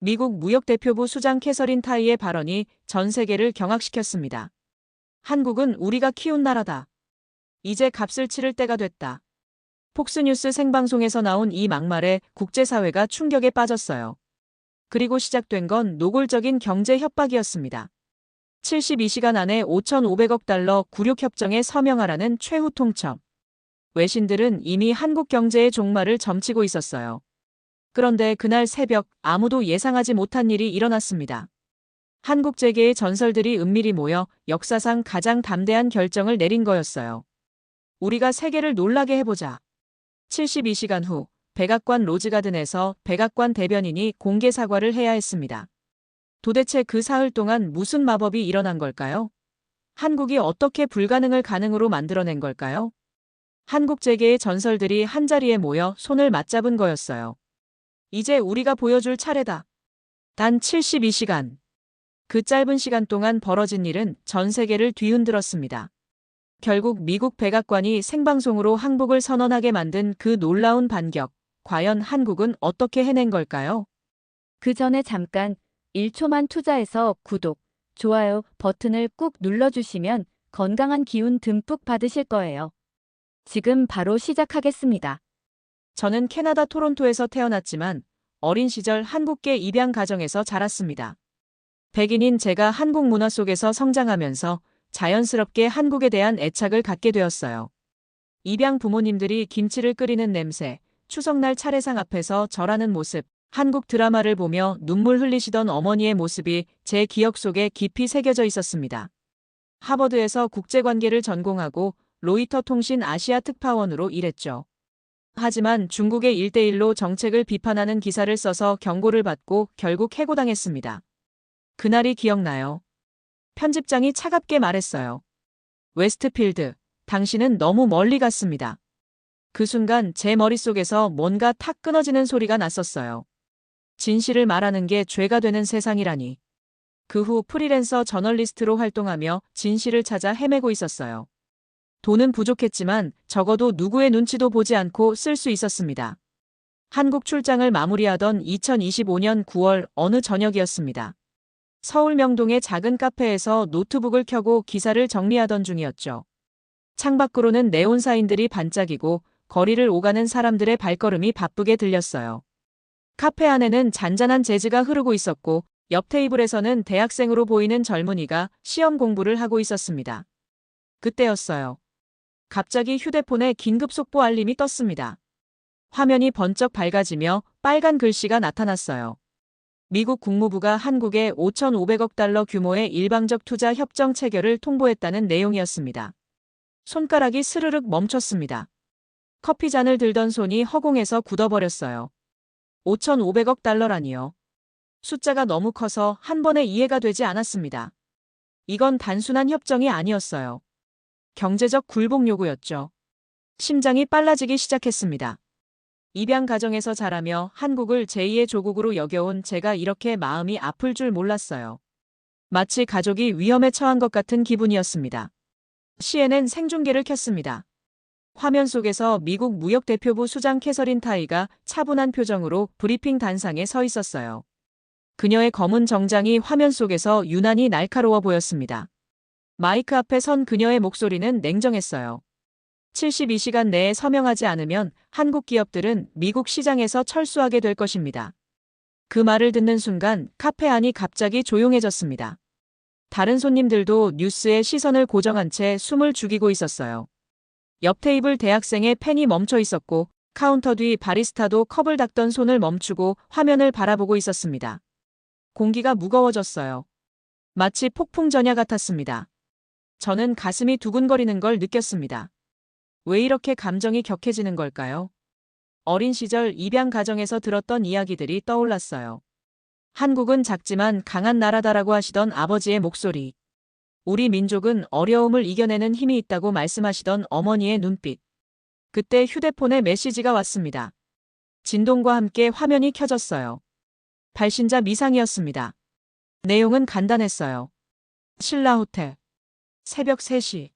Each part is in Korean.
미국 무역대표부 수장 캐서린 타이의 발언이 전 세계를 경악시켰습니다. 한국은 우리가 키운 나라다. 이제 값을 치를 때가 됐다. 폭스뉴스 생방송에서 나온 이 막말에 국제사회가 충격에 빠졌어요. 그리고 시작된 건 노골적인 경제 협박이었습니다. 72시간 안에 5,500억 달러 굴욕협정에 서명하라는 최후 통첩. 외신들은 이미 한국 경제의 종말을 점치고 있었어요. 그런데 그날 새벽 아무도 예상하지 못한 일이 일어났습니다. 한국 재계의 전설들이 은밀히 모여 역사상 가장 담대한 결정을 내린 거였어요. 우리가 세계를 놀라게 해보자. 72시간 후 백악관 로즈가든에서 백악관 대변인이 공개 사과를 해야 했습니다. 도대체 그 사흘 동안 무슨 마법이 일어난 걸까요? 한국이 어떻게 불가능을 가능으로 만들어낸 걸까요? 한국 재계의 전설들이 한자리에 모여 손을 맞잡은 거였어요. 이제 우리가 보여줄 차례다. 단 72시간. 그 짧은 시간 동안 벌어진 일은 전 세계를 뒤흔들었습니다. 결국 미국 백악관이 생방송으로 항복을 선언하게 만든 그 놀라운 반격. 과연 한국은 어떻게 해낸 걸까요? 그 전에 잠깐 1초만 투자해서 구독, 좋아요 버튼을 꾹 눌러주시면 건강한 기운 듬뿍 받으실 거예요. 지금 바로 시작하겠습니다. 저는 캐나다 토론토에서 태어났지만 어린 시절 한국계 입양 가정에서 자랐습니다. 백인인 제가 한국 문화 속에서 성장하면서 자연스럽게 한국에 대한 애착을 갖게 되었어요. 입양 부모님들이 김치를 끓이는 냄새, 추석날 차례상 앞에서 절하는 모습, 한국 드라마를 보며 눈물 흘리시던 어머니의 모습이 제 기억 속에 깊이 새겨져 있었습니다. 하버드에서 국제관계를 전공하고 로이터 통신 아시아 특파원으로 일했죠. 하지만 중국의 1대1로 정책을 비판하는 기사를 써서 경고를 받고 결국 해고당했습니다. 그날이 기억나요. 편집장이 차갑게 말했어요. 웨스트필드, 당신은 너무 멀리 갔습니다. 그 순간 제 머릿속에서 뭔가 탁 끊어지는 소리가 났었어요. 진실을 말하는 게 죄가 되는 세상이라니. 그 후 프리랜서 저널리스트로 활동하며 진실을 찾아 헤매고 있었어요. 돈은 부족했지만 적어도 누구의 눈치도 보지 않고 쓸 수 있었습니다. 한국 출장을 마무리하던 2025년 9월 어느 저녁이었습니다. 서울 명동의 작은 카페에서 노트북을 켜고 기사를 정리하던 중이었죠. 창밖으로는 네온 사인들이 반짝이고 거리를 오가는 사람들의 발걸음이 바쁘게 들렸어요. 카페 안에는 잔잔한 재즈가 흐르고 있었고 옆 테이블에서는 대학생으로 보이는 젊은이가 시험 공부를 하고 있었습니다. 그때였어요. 갑자기 휴대폰에 긴급 속보 알림이 떴습니다. 화면이 번쩍 밝아지며 빨간 글씨가 나타났어요. 미국 국무부가 한국에 5,500억 달러 규모의 일방적 투자 협정 체결을 통보했다는 내용이었습니다. 손가락이 스르륵 멈췄습니다. 커피잔을 들던 손이 허공에서 굳어버렸어요. 5,500억 달러라니요. 숫자가 너무 커서 한 번에 이해가 되지 않았습니다. 이건 단순한 협정이 아니었어요. 경제적 굴복 요구였죠. 심장이 빨라지기 시작했습니다. 입양 가정에서 자라며 한국을 제2의 조국으로 여겨온 제가 이렇게 마음이 아플 줄 몰랐어요. 마치 가족이 위험에 처한 것 같은 기분이었습니다. CNN 생중계를 켰습니다. 화면 속에서 미국 무역대표부 수장 캐서린 타이가 차분한 표정으로 브리핑 단상에 서 있었어요. 그녀의 검은 정장이 화면 속에서 유난히 날카로워 보였습니다. 마이크 앞에 선 그녀의 목소리는 냉정했어요. 72시간 내에 서명하지 않으면 한국 기업들은 미국 시장에서 철수하게 될 것입니다. 그 말을 듣는 순간 카페 안이 갑자기 조용해졌습니다. 다른 손님들도 뉴스에 시선을 고정한 채 숨을 죽이고 있었어요. 옆 테이블 대학생의 펜이 멈춰 있었고 카운터 뒤 바리스타도 컵을 닦던 손을 멈추고 화면을 바라보고 있었습니다. 공기가 무거워졌어요. 마치 폭풍 전야 같았습니다. 저는 가슴이 두근거리는 걸 느꼈습니다. 왜 이렇게 감정이 격해지는 걸까요? 어린 시절 입양 가정에서 들었던 이야기들이 떠올랐어요. 한국은 작지만 강한 나라다라고 하시던 아버지의 목소리. 우리 민족은 어려움을 이겨내는 힘이 있다고 말씀하시던 어머니의 눈빛. 그때 휴대폰에 메시지가 왔습니다. 진동과 함께 화면이 켜졌어요. 발신자 미상이었습니다. 내용은 간단했어요. 신라 호텔. 새벽 3시.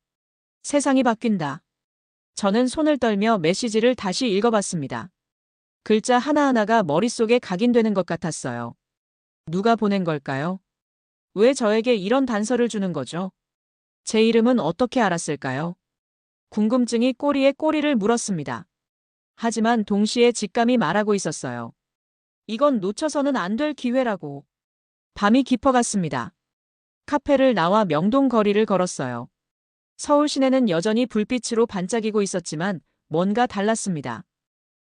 세상이 바뀐다. 저는 손을 떨며 메시지를 다시 읽어봤습니다. 글자 하나하나가 머릿속에 각인되는 것 같았어요. 누가 보낸 걸까요? 왜 저에게 이런 단서를 주는 거죠? 제 이름은 어떻게 알았을까요? 궁금증이 꼬리에 꼬리를 물었습니다. 하지만 동시에 직감이 말하고 있었어요. 이건 놓쳐서는 안 될 기회라고. 밤이 깊어갔습니다. 카페를 나와 명동 거리를 걸었어요. 서울 시내는 여전히 불빛으로 반짝이고 있었지만 뭔가 달랐습니다.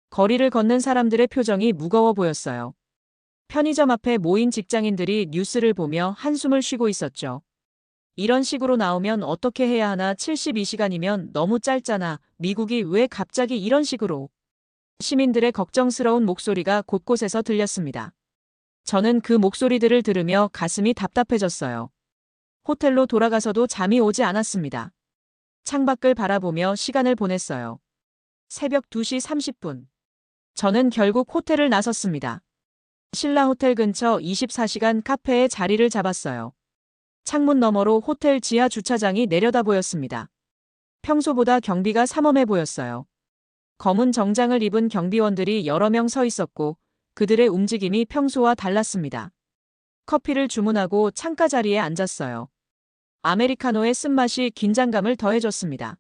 거리를 걷는 사람들의 표정이 무거워 보였어요. 편의점 앞에 모인 직장인들이 뉴스를 보며 한숨을 쉬고 있었죠. 이런 식으로 나오면 어떻게 해야 하나 72시간이면 너무 짧잖아. 미국이 왜 갑자기 이런 식으로. 시민들의 걱정스러운 목소리가 곳곳에서 들렸습니다. 저는 그 목소리들을 들으며 가슴이 답답해졌어요. 호텔로 돌아가서도 잠이 오지 않았습니다. 창밖을 바라보며 시간을 보냈어요. 새벽 2시 30분. 저는 결국 호텔을 나섰습니다. 신라 호텔 근처 24시간 카페에 자리를 잡았어요. 창문 너머로 호텔 지하 주차장이 내려다 보였습니다. 평소보다 경비가 삼엄해 보였어요. 검은 정장을 입은 경비원들이 여러 명 서 있었고 그들의 움직임이 평소와 달랐습니다. 커피를 주문하고 창가 자리에 앉았어요. 아메리카노의 쓴맛이 긴장감을 더해줬습니다.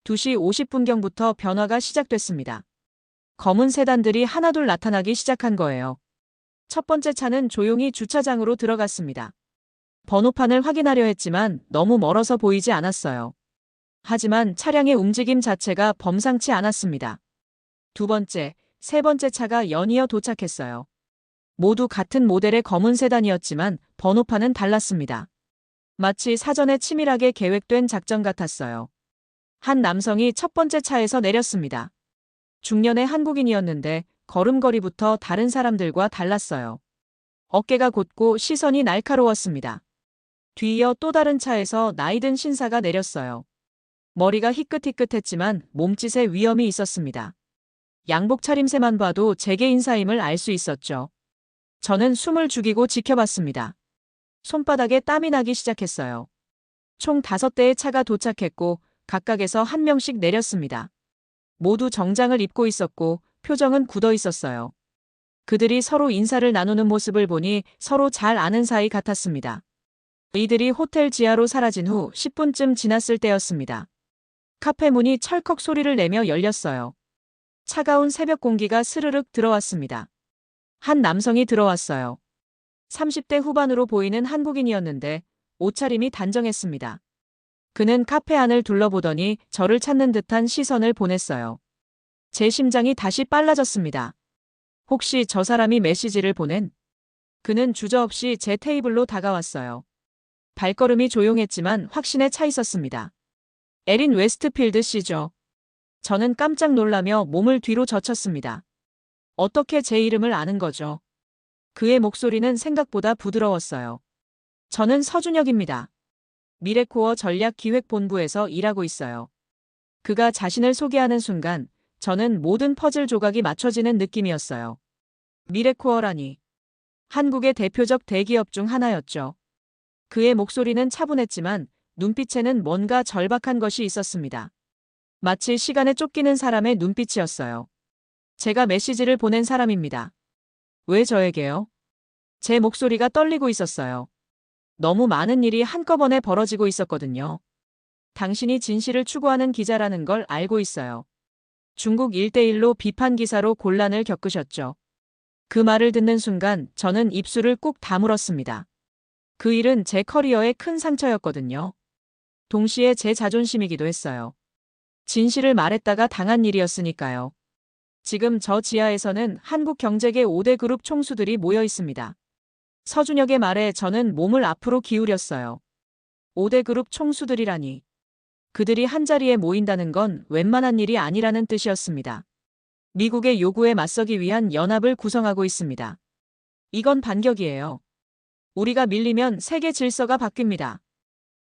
2시 50분경부터 변화가 시작됐습니다. 검은 세단들이 하나둘 나타나기 시작한 거예요. 첫 번째 차는 조용히 주차장으로 들어갔습니다. 번호판을 확인하려 했지만 너무 멀어서 보이지 않았어요. 하지만 차량의 움직임 자체가 범상치 않았습니다. 두 번째, 세 번째 차가 연이어 도착했어요. 모두 같은 모델의 검은 세단이었지만 번호판은 달랐습니다. 마치 사전에 치밀하게 계획된 작전 같았어요. 한 남성이 첫 번째 차에서 내렸습니다. 중년의 한국인이었는데 걸음걸이부터 다른 사람들과 달랐어요. 어깨가 곧고 시선이 날카로웠습니다. 뒤이어 또 다른 차에서 나이든 신사가 내렸어요. 머리가 희끗희끗했지만 몸짓에 위험이 있었습니다. 양복 차림새만 봐도 제게 인사임을 알 수 있었죠. 저는 숨을 죽이고 지켜봤습니다. 손바닥에 땀이 나기 시작했어요. 총 5대의 차가 도착했고 각각에서 한 명씩 내렸습니다. 모두 정장을 입고 있었고 표정은 굳어 있었어요. 그들이 서로 인사를 나누는 모습을 보니 서로 잘 아는 사이 같았습니다. 이들이 호텔 지하로 사라진 후 10분쯤 지났을 때였습니다. 카페 문이 철컥 소리를 내며 열렸어요. 차가운 새벽 공기가 스르륵 들어왔습니다. 한 남성이 들어왔어요. 30대 후반으로 보이는 한국인이었는데 옷차림이 단정했습니다. 그는 카페 안을 둘러보더니 저를 찾는 듯한 시선을 보냈어요. 제 심장이 다시 빨라졌습니다. 혹시 저 사람이 메시지를 보낸? 그는 주저없이 제 테이블로 다가왔어요. 발걸음이 조용했지만 확신에 차 있었습니다. 에린 웨스트필드 씨죠. 저는 깜짝 놀라며 몸을 뒤로 젖혔습니다. 어떻게 제 이름을 아는 거죠? 그의 목소리는 생각보다 부드러웠어요. 저는 서준혁입니다. 미래코어 전략기획본부에서 일하고 있어요. 그가 자신을 소개하는 순간 저는 모든 퍼즐 조각이 맞춰지는 느낌이었어요. 미래코어라니. 한국의 대표적 대기업 중 하나였죠. 그의 목소리는 차분했지만 눈빛에는 뭔가 절박한 것이 있었습니다. 마치 시간에 쫓기는 사람의 눈빛이었어요. 제가 메시지를 보낸 사람입니다. 왜 저에게요? 제 목소리가 떨리고 있었어요. 너무 많은 일이 한꺼번에 벌어지고 있었거든요. 당신이 진실을 추구하는 기자라는 걸 알고 있어요. 중국 1대1로 비판 기사로 곤란을 겪으셨죠. 그 말을 듣는 순간 저는 입술을 꾹 다물었습니다. 그 일은 제 커리어에 큰 상처였거든요. 동시에 제 자존심이기도 했어요. 진실을 말했다가 당한 일이었으니까요. 지금 저 지하에서는 한국경제계 5대 그룹 총수들이 모여 있습니다. 서준혁의 말에 저는 몸을 앞으로 기울였어요. 5대 그룹 총수들이라니. 그들이 한자리에 모인다는 건 웬만한 일이 아니라는 뜻이었습니다. 미국의 요구에 맞서기 위한 연합을 구성하고 있습니다. 이건 반격이에요. 우리가 밀리면 세계 질서가 바뀝니다.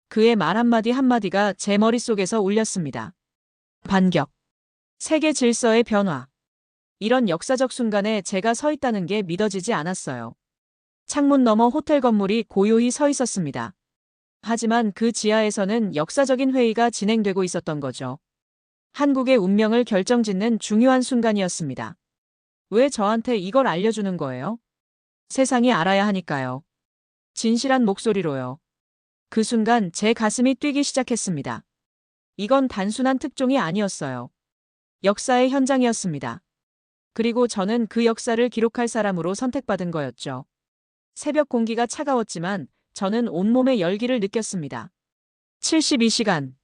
그의 말 한마디 한마디가 제 머릿속에서 울렸습니다. 반격. 세계 질서의 변화. 이런 역사적 순간에 제가 서 있다는 게 믿어지지 않았어요. 창문 너머 호텔 건물이 고요히 서 있었습니다. 하지만 그 지하에서는 역사적인 회의가 진행되고 있었던 거죠. 한국의 운명을 결정짓는 중요한 순간이었습니다. 왜 저한테 이걸 알려주는 거예요? 세상이 알아야 하니까요. 진실한 목소리로요. 그 순간 제 가슴이 뛰기 시작했습니다. 이건 단순한 특종이 아니었어요. 역사의 현장이었습니다. 그리고 저는 그 역사를 기록할 사람으로 선택받은 거였죠. 새벽 공기가 차가웠지만 저는 온몸의 열기를 느꼈습니다. 72시간.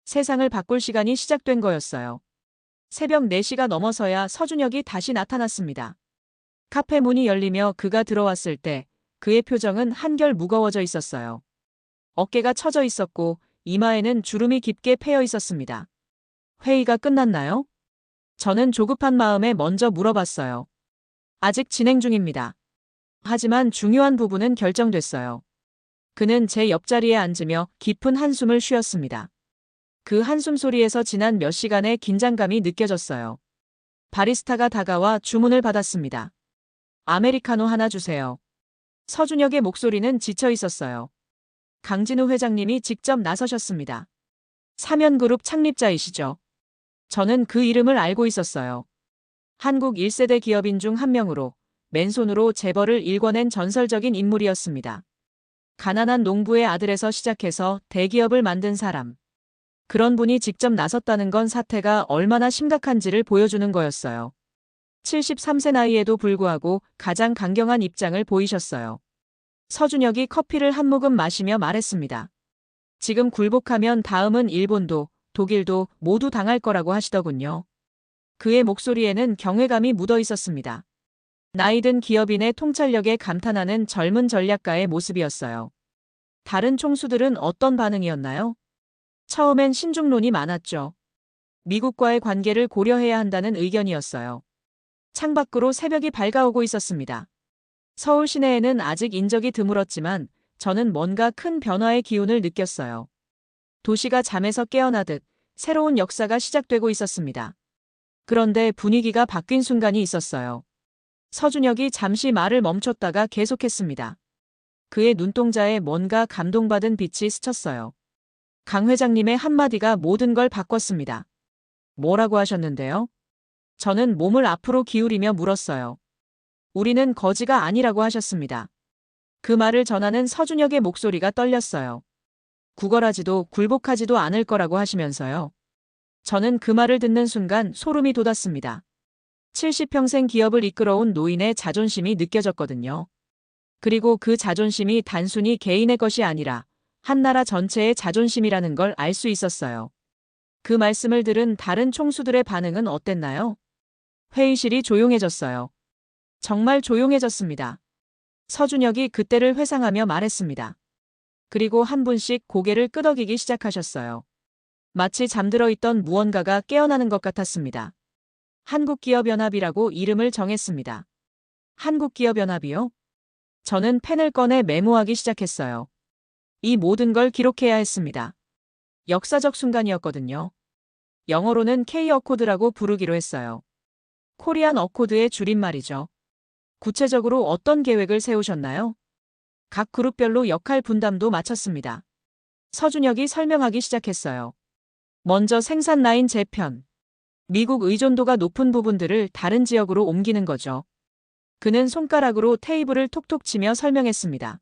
세상을 바꿀 시간이 시작된 거였어요. 새벽 4시가 넘어서야 서준혁이 다시 나타났습니다. 카페 문이 열리며 그가 들어왔을 때 그의 표정은 한결 무거워져 있었어요. 어깨가 처져 있었고 이마에는 주름이 깊게 패여 있었습니다. 회의가 끝났나요? 저는 조급한 마음에 먼저 물어봤어요. 아직 진행 중입니다. 하지만 중요한 부분은 결정됐어요. 그는 제 옆자리에 앉으며 깊은 한숨을 쉬었습니다. 그 한숨 소리에서 지난 몇 시간의 긴장감이 느껴졌어요. 바리스타가 다가와 주문을 받았습니다. 아메리카노 하나 주세요. 서준혁의 목소리는 지쳐 있었어요. 강진우 회장님이 직접 나서셨습니다. 사면그룹 창립자이시죠. 저는 그 이름을 알고 있었어요. 한국 1세대 기업인 중 한 명으로 맨손으로 재벌을 일궈낸 전설적인 인물이었습니다. 가난한 농부의 아들에서 시작해서 대기업을 만든 사람. 그런 분이 직접 나섰다는 건 사태가 얼마나 심각한지를 보여주는 거였어요. 73세 나이에도 불구하고 가장 강경한 입장을 보이셨어요. 서준혁이 커피를 한 모금 마시며 말했습니다. 지금 굴복하면 다음은 일본도 독일도 모두 당할 거라고 하시더군요. 그의 목소리에는 경외감이 묻어 있었습니다. 나이든 기업인의 통찰력에 감탄하는 젊은 전략가의 모습이었어요. 다른 총수들은 어떤 반응이었나요? 처음엔 신중론이 많았죠. 미국과의 관계를 고려해야 한다는 의견이었어요. 창밖으로 새벽이 밝아오고 있었습니다. 서울 시내에는 아직 인적이 드물었지만 저는 뭔가 큰 변화의 기운을 느꼈어요. 도시가 잠에서 깨어나듯 새로운 역사가 시작되고 있었습니다. 그런데 분위기가 바뀐 순간이 있었어요. 서준혁이 잠시 말을 멈췄다가 계속했습니다. 그의 눈동자에 뭔가 감동받은 빛이 스쳤어요. 강 회장님의 한마디가 모든 걸 바꿨습니다. 뭐라고 하셨는데요? 저는 몸을 앞으로 기울이며 물었어요. 우리는 거지가 아니라고 하셨습니다. 그 말을 전하는 서준혁의 목소리가 떨렸어요. 구걸하지도 굴복하지도 않을 거라고 하시면서요. 저는 그 말을 듣는 순간 소름이 돋았습니다. 70평생 기업을 이끌어온 노인의 자존심이 느껴졌거든요. 그리고 그 자존심이 단순히 개인의 것이 아니라 한 나라 전체의 자존심이라는 걸 알 수 있었어요. 그 말씀을 들은 다른 총수들의 반응은 어땠나요? 회의실이 조용해졌어요. 정말 조용해졌습니다. 서준혁이 그때를 회상하며 말했습니다. 그리고 한 분씩 고개를 끄덕이기 시작하셨어요. 마치 잠들어 있던 무언가가 깨어나는 것 같았습니다. 한국기업연합이라고 이름을 정했습니다. 한국기업연합이요? 저는 펜을 꺼내 메모하기 시작했어요. 이 모든 걸 기록해야 했습니다. 역사적 순간이었거든요. 영어로는 K-어코드라고 부르기로 했어요. 코리안 어코드의 줄임말이죠. 구체적으로 어떤 계획을 세우셨나요? 각 그룹별로 역할 분담도 마쳤습니다. 서준혁이 설명하기 시작했어요. 먼저 생산 라인 재편. 미국 의존도가 높은 부분들을 다른 지역으로 옮기는 거죠. 그는 손가락으로 테이블을 톡톡 치며 설명했습니다.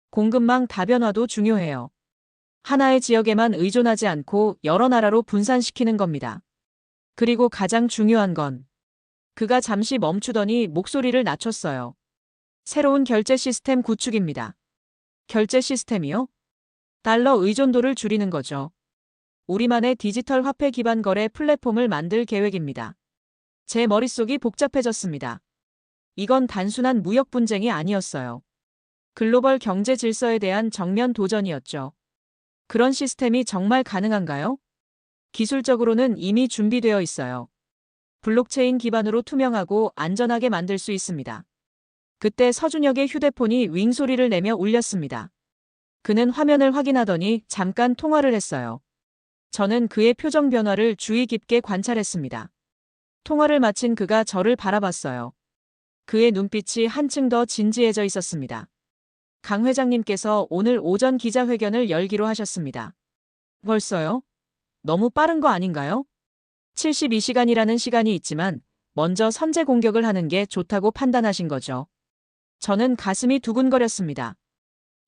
공급망 다변화도 중요해요. 하나의 지역에만 의존하지 않고 여러 나라로 분산시키는 겁니다. 그리고 가장 중요한 건 그가 잠시 멈추더니 목소리를 낮췄어요. 새로운 결제 시스템 구축입니다. 결제 시스템이요? 달러 의존도를 줄이는 거죠. 우리만의 디지털 화폐 기반 거래 플랫폼을 만들 계획입니다. 제 머릿속이 복잡해졌습니다. 이건 단순한 무역 분쟁이 아니었어요. 글로벌 경제 질서에 대한 정면 도전이었죠. 그런 시스템이 정말 가능한가요? 기술적으로는 이미 준비되어 있어요. 블록체인 기반으로 투명하고 안전하게 만들 수 있습니다. 그때 서준혁의 휴대폰이 윙 소리를 내며 울렸습니다. 그는 화면을 확인하더니 잠깐 통화를 했어요. 저는 그의 표정 변화를 주의 깊게 관찰했습니다. 통화를 마친 그가 저를 바라봤어요. 그의 눈빛이 한층 더 진지해져 있었습니다. 강 회장님께서 오늘 오전 기자회견을 열기로 하셨습니다. 벌써요? 너무 빠른 거 아닌가요? 72시간이라는 시간이 있지만 먼저 선제 공격을 하는 게 좋다고 판단하신 거죠. 저는 가슴이 두근거렸습니다.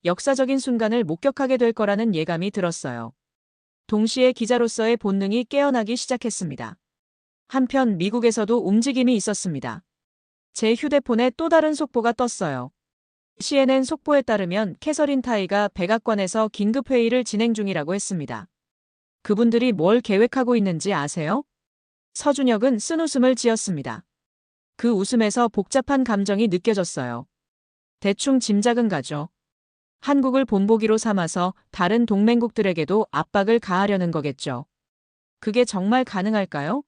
역사적인 순간을 목격하게 될 거라는 예감이 들었어요. 동시에 기자로서의 본능이 깨어나기 시작했습니다. 한편 미국에서도 움직임이 있었습니다. 제 휴대폰에 또 다른 속보가 떴어요. CNN 속보에 따르면 캐서린 타이가 백악관에서 긴급회의를 진행 중이라고 했습니다. 그분들이 뭘 계획하고 있는지 아세요? 서준혁은 쓴웃음을 지었습니다. 그 웃음에서 복잡한 감정이 느껴졌어요. 대충 짐작은 가죠. 한국을 본보기로 삼아서 다른 동맹국들에게도 압박을 가하려는 거겠죠. 그게 정말 가능할까요?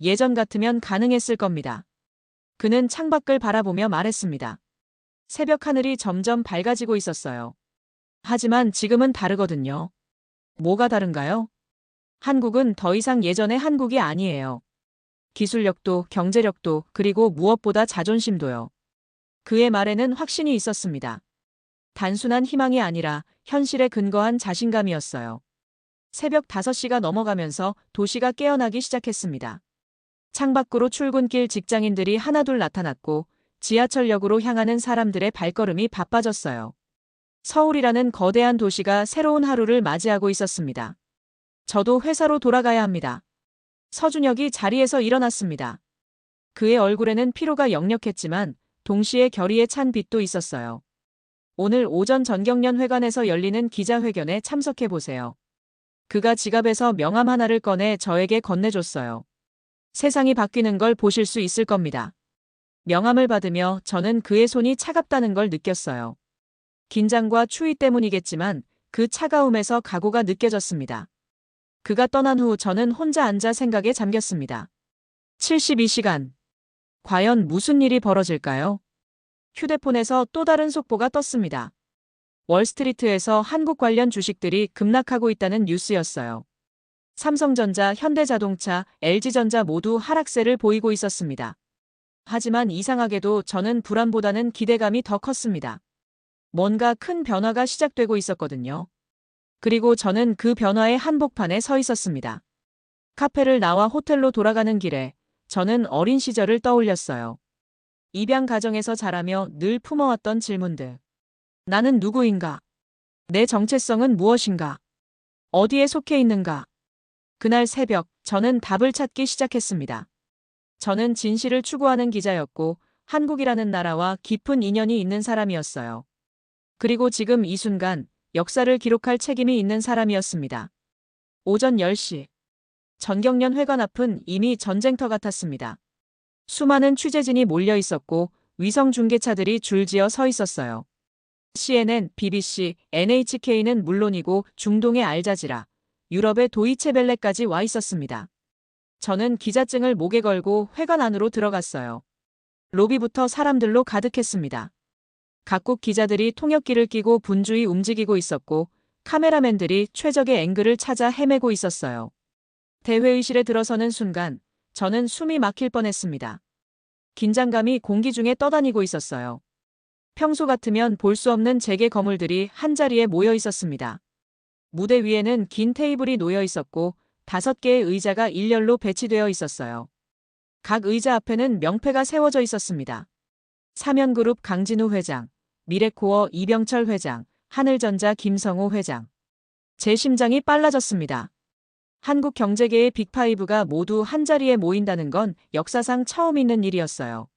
예전 같으면 가능했을 겁니다. 그는 창밖을 바라보며 말했습니다. 새벽 하늘이 점점 밝아지고 있었어요. 하지만 지금은 다르거든요. 뭐가 다른가요? 한국은 더 이상 예전의 한국이 아니에요. 기술력도, 경제력도, 그리고 무엇보다 자존심도요. 그의 말에는 확신이 있었습니다. 단순한 희망이 아니라 현실에 근거한 자신감이었어요. 새벽 5시가 넘어가면서 도시가 깨어나기 시작했습니다. 창밖으로 출근길 직장인들이 하나둘 나타났고 지하철역으로 향하는 사람들의 발걸음이 바빠졌어요. 서울이라는 거대한 도시가 새로운 하루를 맞이하고 있었습니다. 저도 회사로 돌아가야 합니다. 서준혁이 자리에서 일어났습니다. 그의 얼굴에는 피로가 역력했지만 동시에 결의에 찬 빛도 있었어요. 오늘 오전 전경련 회관에서 열리는 기자회견에 참석해보세요. 그가 지갑에서 명함 하나를 꺼내 저에게 건네줬어요. 세상이 바뀌는 걸 보실 수 있을 겁니다. 명함을 받으며 저는 그의 손이 차갑다는 걸 느꼈어요. 긴장과 추위 때문이겠지만 그 차가움에서 각오가 느껴졌습니다. 그가 떠난 후 저는 혼자 앉아 생각에 잠겼습니다. 72시간. 과연 무슨 일이 벌어질까요? 휴대폰에서 또 다른 속보가 떴습니다. 월스트리트에서 한국 관련 주식들이 급락하고 있다는 뉴스였어요. 삼성전자, 현대자동차, LG전자 모두 하락세를 보이고 있었습니다. 하지만 이상하게도 저는 불안보다는 기대감이 더 컸습니다. 뭔가 큰 변화가 시작되고 있었거든요. 그리고 저는 그 변화의 한복판에 서 있었습니다. 카페를 나와 호텔로 돌아가는 길에 저는 어린 시절을 떠올렸어요. 입양 가정에서 자라며 늘 품어왔던 질문들. 나는 누구인가? 내 정체성은 무엇인가? 어디에 속해 있는가? 그날 새벽, 저는 답을 찾기 시작했습니다. 저는 진실을 추구하는 기자였고, 한국이라는 나라와 깊은 인연이 있는 사람이었어요. 그리고 지금 이 순간, 역사를 기록할 책임이 있는 사람이었습니다. 오전 10시. 전경련 회관 앞은 이미 전쟁터 같았습니다. 수많은 취재진이 몰려 있었고 위성 중계차들이 줄지어 서 있었어요. CNN, BBC, NHK는 물론이고 중동의 알자지라, 유럽의 도이체벨레까지 와 있었습니다. 저는 기자증을 목에 걸고 회관 안으로 들어갔어요. 로비부터 사람들로 가득했습니다. 각국 기자들이 통역기를 끼고 분주히 움직이고 있었고 카메라맨들이 최적의 앵글을 찾아 헤매고 있었어요. 대회의실에 들어서는 순간 저는 숨이 막힐 뻔했습니다. 긴장감이 공기 중에 떠다니고 있었어요. 평소 같으면 볼 수 없는 재계 거물들이 한자리에 모여 있었습니다. 무대 위에는 긴 테이블이 놓여 있었고 5개의 의자가 일렬로 배치되어 있었어요. 각 의자 앞에는 명패가 세워져 있었습니다. 사면그룹 강진우 회장, 미래코어 이병철 회장, 하늘전자 김성호 회장. 제 심장이 빨라졌습니다. 한국 경제계의 빅5가 모두 한자리에 모인다는 건 역사상 처음 있는 일이었어요.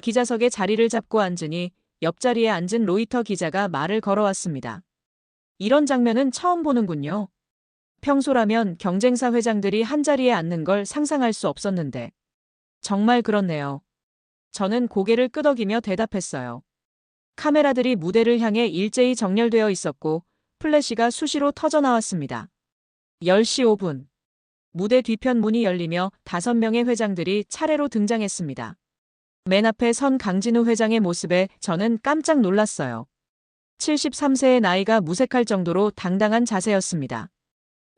기자석에 자리를 잡고 앉으니 옆자리에 앉은 로이터 기자가 말을 걸어왔습니다. 이런 장면은 처음 보는군요. 평소라면 경쟁사 회장들이 한자리에 앉는 걸 상상할 수 없었는데. 정말 그렇네요. 저는 고개를 끄덕이며 대답했어요. 카메라들이 무대를 향해 일제히 정렬되어 있었고 플래시가 수시로 터져나왔습니다. 10시 5분. 무대 뒤편 문이 열리며 5명의 회장들이 차례로 등장했습니다. 맨 앞에 선 강진우 회장의 모습에 저는 깜짝 놀랐어요. 73세의 나이가 무색할 정도로 당당한 자세였습니다.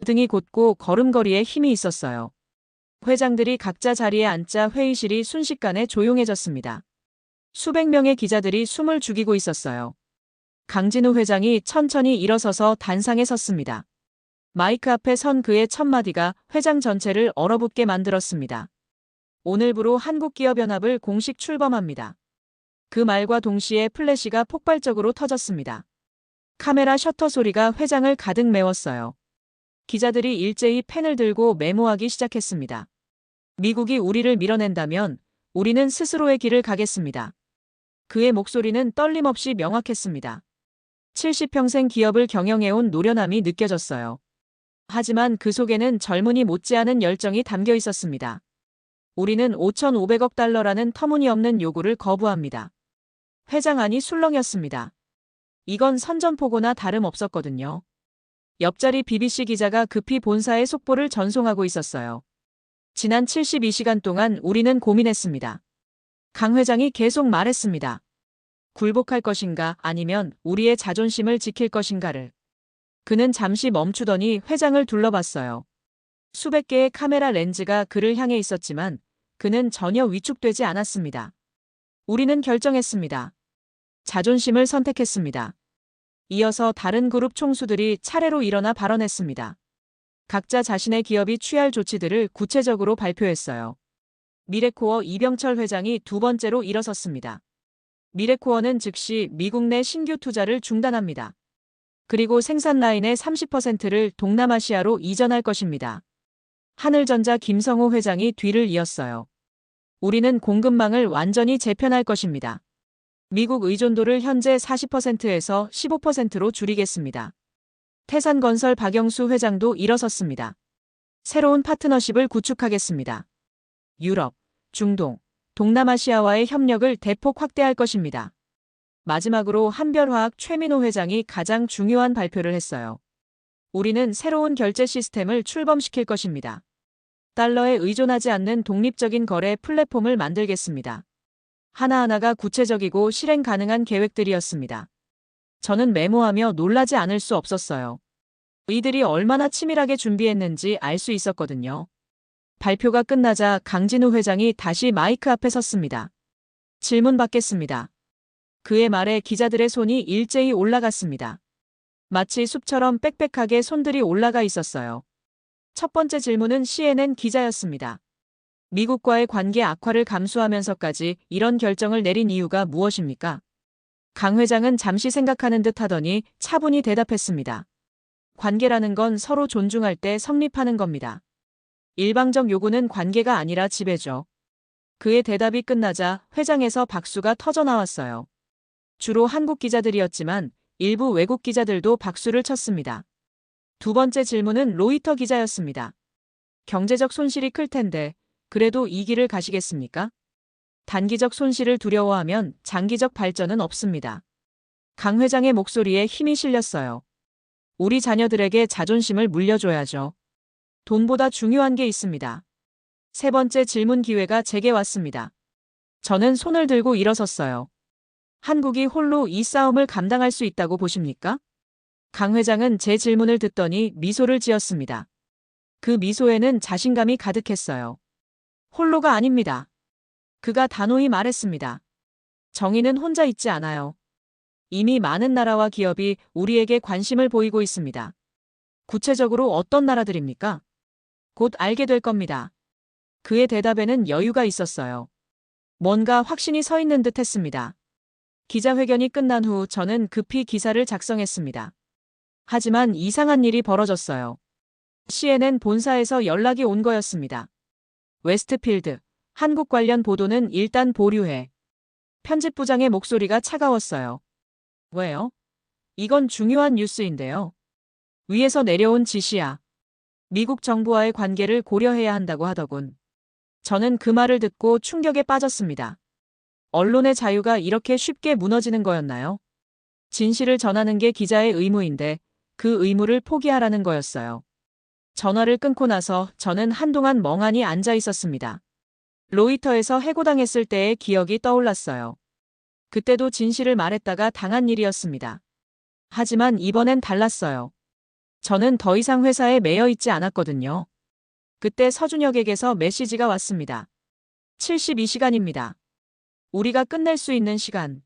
등이 곧고 걸음걸이에 힘이 있었어요. 회장들이 각자 자리에 앉자 회의실이 순식간에 조용해졌습니다. 수백 명의 기자들이 숨을 죽이고 있었어요. 강진우 회장이 천천히 일어서서 단상에 섰습니다. 마이크 앞에 선 그의 첫마디가 회장 전체를 얼어붙게 만들었습니다. 오늘부로 한국기업연합을 공식 출범합니다. 그 말과 동시에 플래시가 폭발적으로 터졌습니다. 카메라 셔터 소리가 회장을 가득 메웠어요. 기자들이 일제히 펜을 들고 메모하기 시작했습니다. 미국이 우리를 밀어낸다면 우리는 스스로의 길을 가겠습니다. 그의 목소리는 떨림없이 명확했습니다. 70평생 기업을 경영해온 노련함이 느껴졌어요. 하지만 그 속에는 젊은이 못지않은 열정이 담겨 있었습니다. 우리는 5,500억 달러라는 터무니없는 요구를 거부합니다. 회장 안이 술렁였습니다. 이건 선전포고나 다름없었거든요. 옆자리 BBC 기자가 급히 본사에 속보를 전송하고 있었어요. 지난 72시간 동안 우리는 고민했습니다. 강 회장이 계속 말했습니다. 굴복할 것인가 아니면 우리의 자존심을 지킬 것인가를. 그는 잠시 멈추더니 회장을 둘러봤어요. 수백 개의 카메라 렌즈가 그를 향해 있었지만 그는 전혀 위축되지 않았습니다. 우리는 결정했습니다. 자존심을 선택했습니다. 이어서 다른 그룹 총수들이 차례로 일어나 발언했습니다. 각자 자신의 기업이 취할 조치들을 구체적으로 발표했어요. 미래코어 이병철 회장이 두 번째로 일어섰습니다. 미래코어는 즉시 미국 내 신규 투자를 중단합니다. 그리고 생산 라인의 30%를 동남아시아로 이전할 것입니다. 하늘전자 김성호 회장이 뒤를 이었어요. 우리는 공급망을 완전히 재편할 것입니다. 미국 의존도를 현재 40%에서 15%로 줄이겠습니다. 태산건설 박영수 회장도 일어섰습니다. 새로운 파트너십을 구축하겠습니다. 유럽, 중동, 동남아시아와의 협력을 대폭 확대할 것입니다. 마지막으로 한별화학 최민호 회장이 가장 중요한 발표를 했어요. 우리는 새로운 결제 시스템을 출범시킬 것입니다. 달러에 의존하지 않는 독립적인 거래 플랫폼을 만들겠습니다. 하나하나가 구체적이고 실행 가능한 계획들이었습니다. 저는 메모하며 놀라지 않을 수 없었어요. 이들이 얼마나 치밀하게 준비했는지 알 수 있었거든요. 발표가 끝나자 강진우 회장이 다시 마이크 앞에 섰습니다. 질문 받겠습니다. 그의 말에 기자들의 손이 일제히 올라갔습니다. 마치 숲처럼 빽빽하게 손들이 올라가 있었어요. 첫 번째 질문은 CNN 기자였습니다. 미국과의 관계 악화를 감수하면서까지 이런 결정을 내린 이유가 무엇입니까? 강 회장은 잠시 생각하는 듯 하더니 차분히 대답했습니다. 관계라는 건 서로 존중할 때 성립하는 겁니다. 일방적 요구는 관계가 아니라 지배죠. 그의 대답이 끝나자 회장에서 박수가 터져 나왔어요. 주로 한국 기자들이었지만 일부 외국 기자들도 박수를 쳤습니다. 두 번째 질문은 로이터 기자였습니다. 경제적 손실이 클 텐데 그래도 이 길을 가시겠습니까? 단기적 손실을 두려워하면 장기적 발전은 없습니다. 강 회장의 목소리에 힘이 실렸어요. 우리 자녀들에게 자존심을 물려줘야죠. 돈보다 중요한 게 있습니다. 세 번째 질문 기회가 제게 왔습니다. 저는 손을 들고 일어섰어요. 한국이 홀로 이 싸움을 감당할 수 있다고 보십니까? 강 회장은 제 질문을 듣더니 미소를 지었습니다. 그 미소에는 자신감이 가득했어요. 홀로가 아닙니다. 그가 단호히 말했습니다. 정의는 혼자 있지 않아요. 이미 많은 나라와 기업이 우리에게 관심을 보이고 있습니다. 구체적으로 어떤 나라들입니까? 곧 알게 될 겁니다. 그의 대답에는 여유가 있었어요. 뭔가 확신이 서 있는 듯 했습니다. 기자회견이 끝난 후 저는 급히 기사를 작성했습니다. 하지만 이상한 일이 벌어졌어요. CNN 본사에서 연락이 온 거였습니다. 웨스트필드, 한국 관련 보도는 일단 보류해. 편집부장의 목소리가 차가웠어요. 왜요? 이건 중요한 뉴스인데요. 위에서 내려온 지시야. 미국 정부와의 관계를 고려해야 한다고 하더군. 저는 그 말을 듣고 충격에 빠졌습니다. 언론의 자유가 이렇게 쉽게 무너지는 거였나요? 진실을 전하는 게 기자의 의무인데 그 의무를 포기하라는 거였어요. 전화를 끊고 나서 저는 한동안 멍하니 앉아 있었습니다. 로이터에서 해고당했을 때의 기억이 떠올랐어요. 그때도 진실을 말했다가 당한 일이었습니다. 하지만 이번엔 달랐어요. 저는 더 이상 회사에 매여 있지 않았거든요. 그때 서준혁에게서 메시지가 왔습니다. 72시간입니다. 우리가 끝낼 수 있는 시간.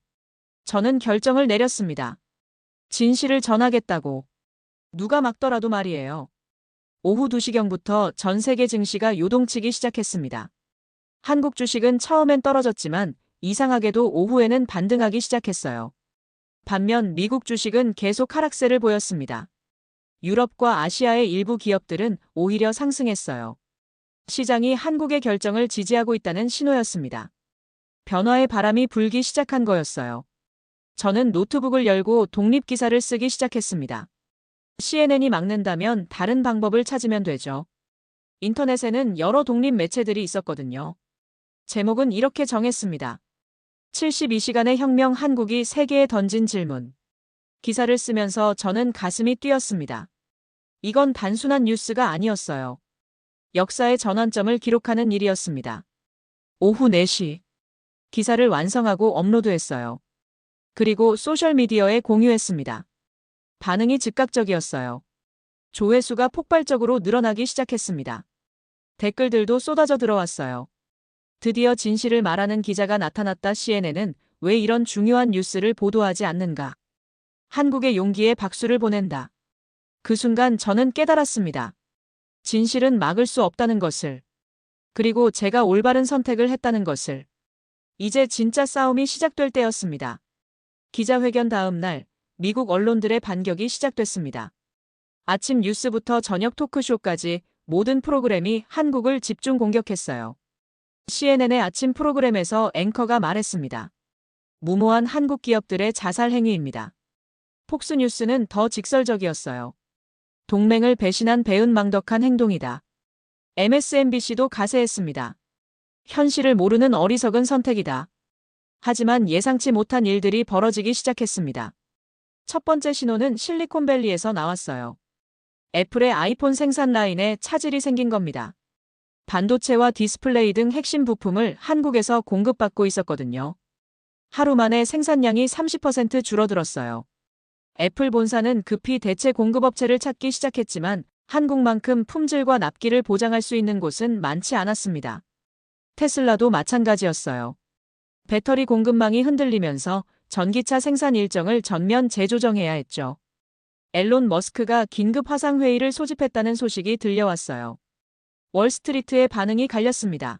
저는 결정을 내렸습니다. 진실을 전하겠다고. 누가 막더라도 말이에요. 오후 2시경부터 전 세계 증시가 요동치기 시작했습니다. 한국 주식은 처음엔 떨어졌지만 이상하게도 오후에는 반등하기 시작했어요. 반면 미국 주식은 계속 하락세를 보였습니다. 유럽과 아시아의 일부 기업들은 오히려 상승했어요. 시장이 한국의 결정을 지지하고 있다는 신호였습니다. 변화의 바람이 불기 시작한 거였어요. 저는 노트북을 열고 독립기사를 쓰기 시작했습니다. CNN이 막는다면 다른 방법을 찾으면 되죠. 인터넷에는 여러 독립 매체들이 있었거든요. 제목은 이렇게 정했습니다. 72시간의 혁명 한국이 세계에 던진 질문. 기사를 쓰면서 저는 가슴이 뛰었습니다. 이건 단순한 뉴스가 아니었어요. 역사의 전환점을 기록하는 일이었습니다. 오후 4시. 기사를 완성하고 업로드했어요. 그리고 소셜미디어에 공유했습니다. 반응이 즉각적이었어요. 조회수가 폭발적으로 늘어나기 시작했습니다. 댓글들도 쏟아져 들어왔어요. 드디어 진실을 말하는 기자가 나타났다. CNN은 왜 이런 중요한 뉴스를 보도하지 않는가? 한국의 용기에 박수를 보낸다. 그 순간 저는 깨달았습니다. 진실은 막을 수 없다는 것을. 그리고 제가 올바른 선택을 했다는 것을. 이제 진짜 싸움이 시작될 때였습니다. 기자회견 다음 날, 미국 언론들의 반격이 시작됐습니다. 아침 뉴스부터 저녁 토크쇼까지 모든 프로그램이 한국을 집중 공격했어요. CNN의 아침 프로그램에서 앵커가 말했습니다. 무모한 한국 기업들의 자살 행위입니다. 폭스뉴스는 더 직설적이었어요. 동맹을 배신한 배은망덕한 행동이다. MSNBC도 가세했습니다. 현실을 모르는 어리석은 선택이다. 하지만 예상치 못한 일들이 벌어지기 시작했습니다. 첫 번째 신호는 실리콘밸리에서 나왔어요. 애플의 아이폰 생산 라인에 차질이 생긴 겁니다. 반도체와 디스플레이 등 핵심 부품을 한국에서 공급받고 있었거든요. 하루 만에 생산량이 30% 줄어들었어요. 애플 본사는 급히 대체 공급업체를 찾기 시작했지만 한국만큼 품질과 납기를 보장할 수 있는 곳은 많지 않았습니다. 테슬라도 마찬가지였어요. 배터리 공급망이 흔들리면서 전기차 생산 일정을 전면 재조정해야 했죠. 앨런 머스크가 긴급 화상회의를 소집했다는 소식이 들려왔어요. 월스트리트의 반응이 갈렸습니다.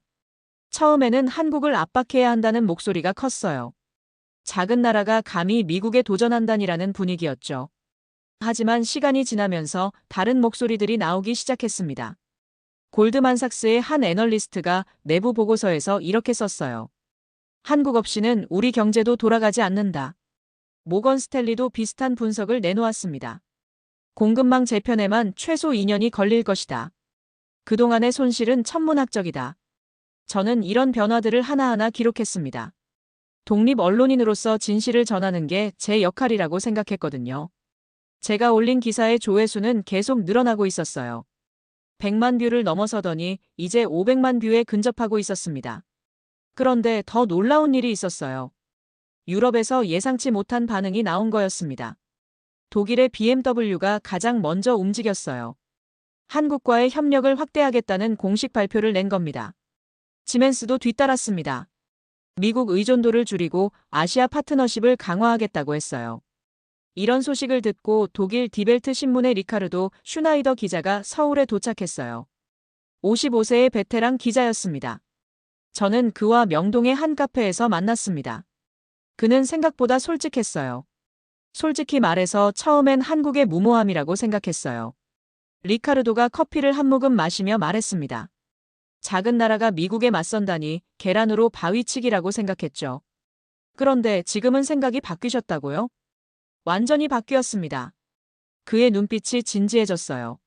처음에는 한국을 압박해야 한다는 목소리가 컸어요. 작은 나라가 감히 미국에 도전한다니라는 분위기였죠. 하지만 시간이 지나면서 다른 목소리들이 나오기 시작했습니다. 골드만삭스의 한 애널리스트가 내부 보고서에서 이렇게 썼어요. 한국 없이는 우리 경제도 돌아가지 않는다. 모건 스탠리도 비슷한 분석을 내놓았습니다. 공급망 재편에만 최소 2년이 걸릴 것이다. 그동안의 손실은 천문학적이다. 저는 이런 변화들을 하나하나 기록했습니다. 독립 언론인으로서 진실을 전하는 게 제 역할이라고 생각했거든요. 제가 올린 기사의 조회수는 계속 늘어나고 있었어요. 100만 뷰를 넘어서더니 이제 500만 뷰에 근접하고 있었습니다. 그런데 더 놀라운 일이 있었어요. 유럽에서 예상치 못한 반응이 나온 거였습니다. 독일의 BMW가 가장 먼저 움직였어요. 한국과의 협력을 확대하겠다는 공식 발표를 낸 겁니다. 지멘스도 뒤따랐습니다. 미국 의존도를 줄이고 아시아 파트너십을 강화하겠다고 했어요. 이런 소식을 듣고 독일 디벨트 신문의 리카르도 슈나이더 기자가 서울에 도착했어요. 55세의 베테랑 기자였습니다. 저는 그와 명동의 한 카페에서 만났습니다. 그는 생각보다 솔직했어요. 솔직히 말해서 처음엔 한국의 무모함이라고 생각했어요. 리카르도가 커피를 한 모금 마시며 말했습니다. 작은 나라가 미국에 맞선다니 계란으로 바위치기라고 생각했죠. 그런데 지금은 생각이 바뀌셨다고요? 완전히 바뀌었습니다. 그의 눈빛이 진지해졌어요.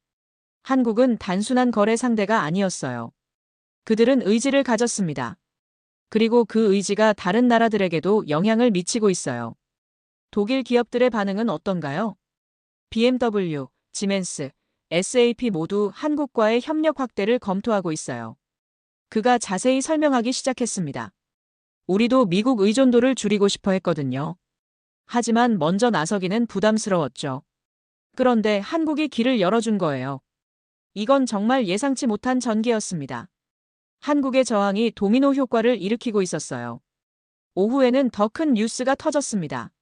한국은 단순한 거래 상대가 아니었어요. 그들은 의지를 가졌습니다. 그리고 그 의지가 다른 나라들에게도 영향을 미치고 있어요. 독일 기업들의 반응은 어떤가요? BMW, 지멘스, SAP 모두 한국과의 협력 확대를 검토하고 있어요. 그가 자세히 설명하기 시작했습니다. 우리도 미국 의존도를 줄이고 싶어 했거든요. 하지만 먼저 나서기는 부담스러웠죠. 그런데 한국이 길을 열어준 거예요. 이건 정말 예상치 못한 전개였습니다. 한국의 저항이 도미노 효과를 일으키고 있었어요. 오후에는 더 큰 뉴스가 터졌습니다.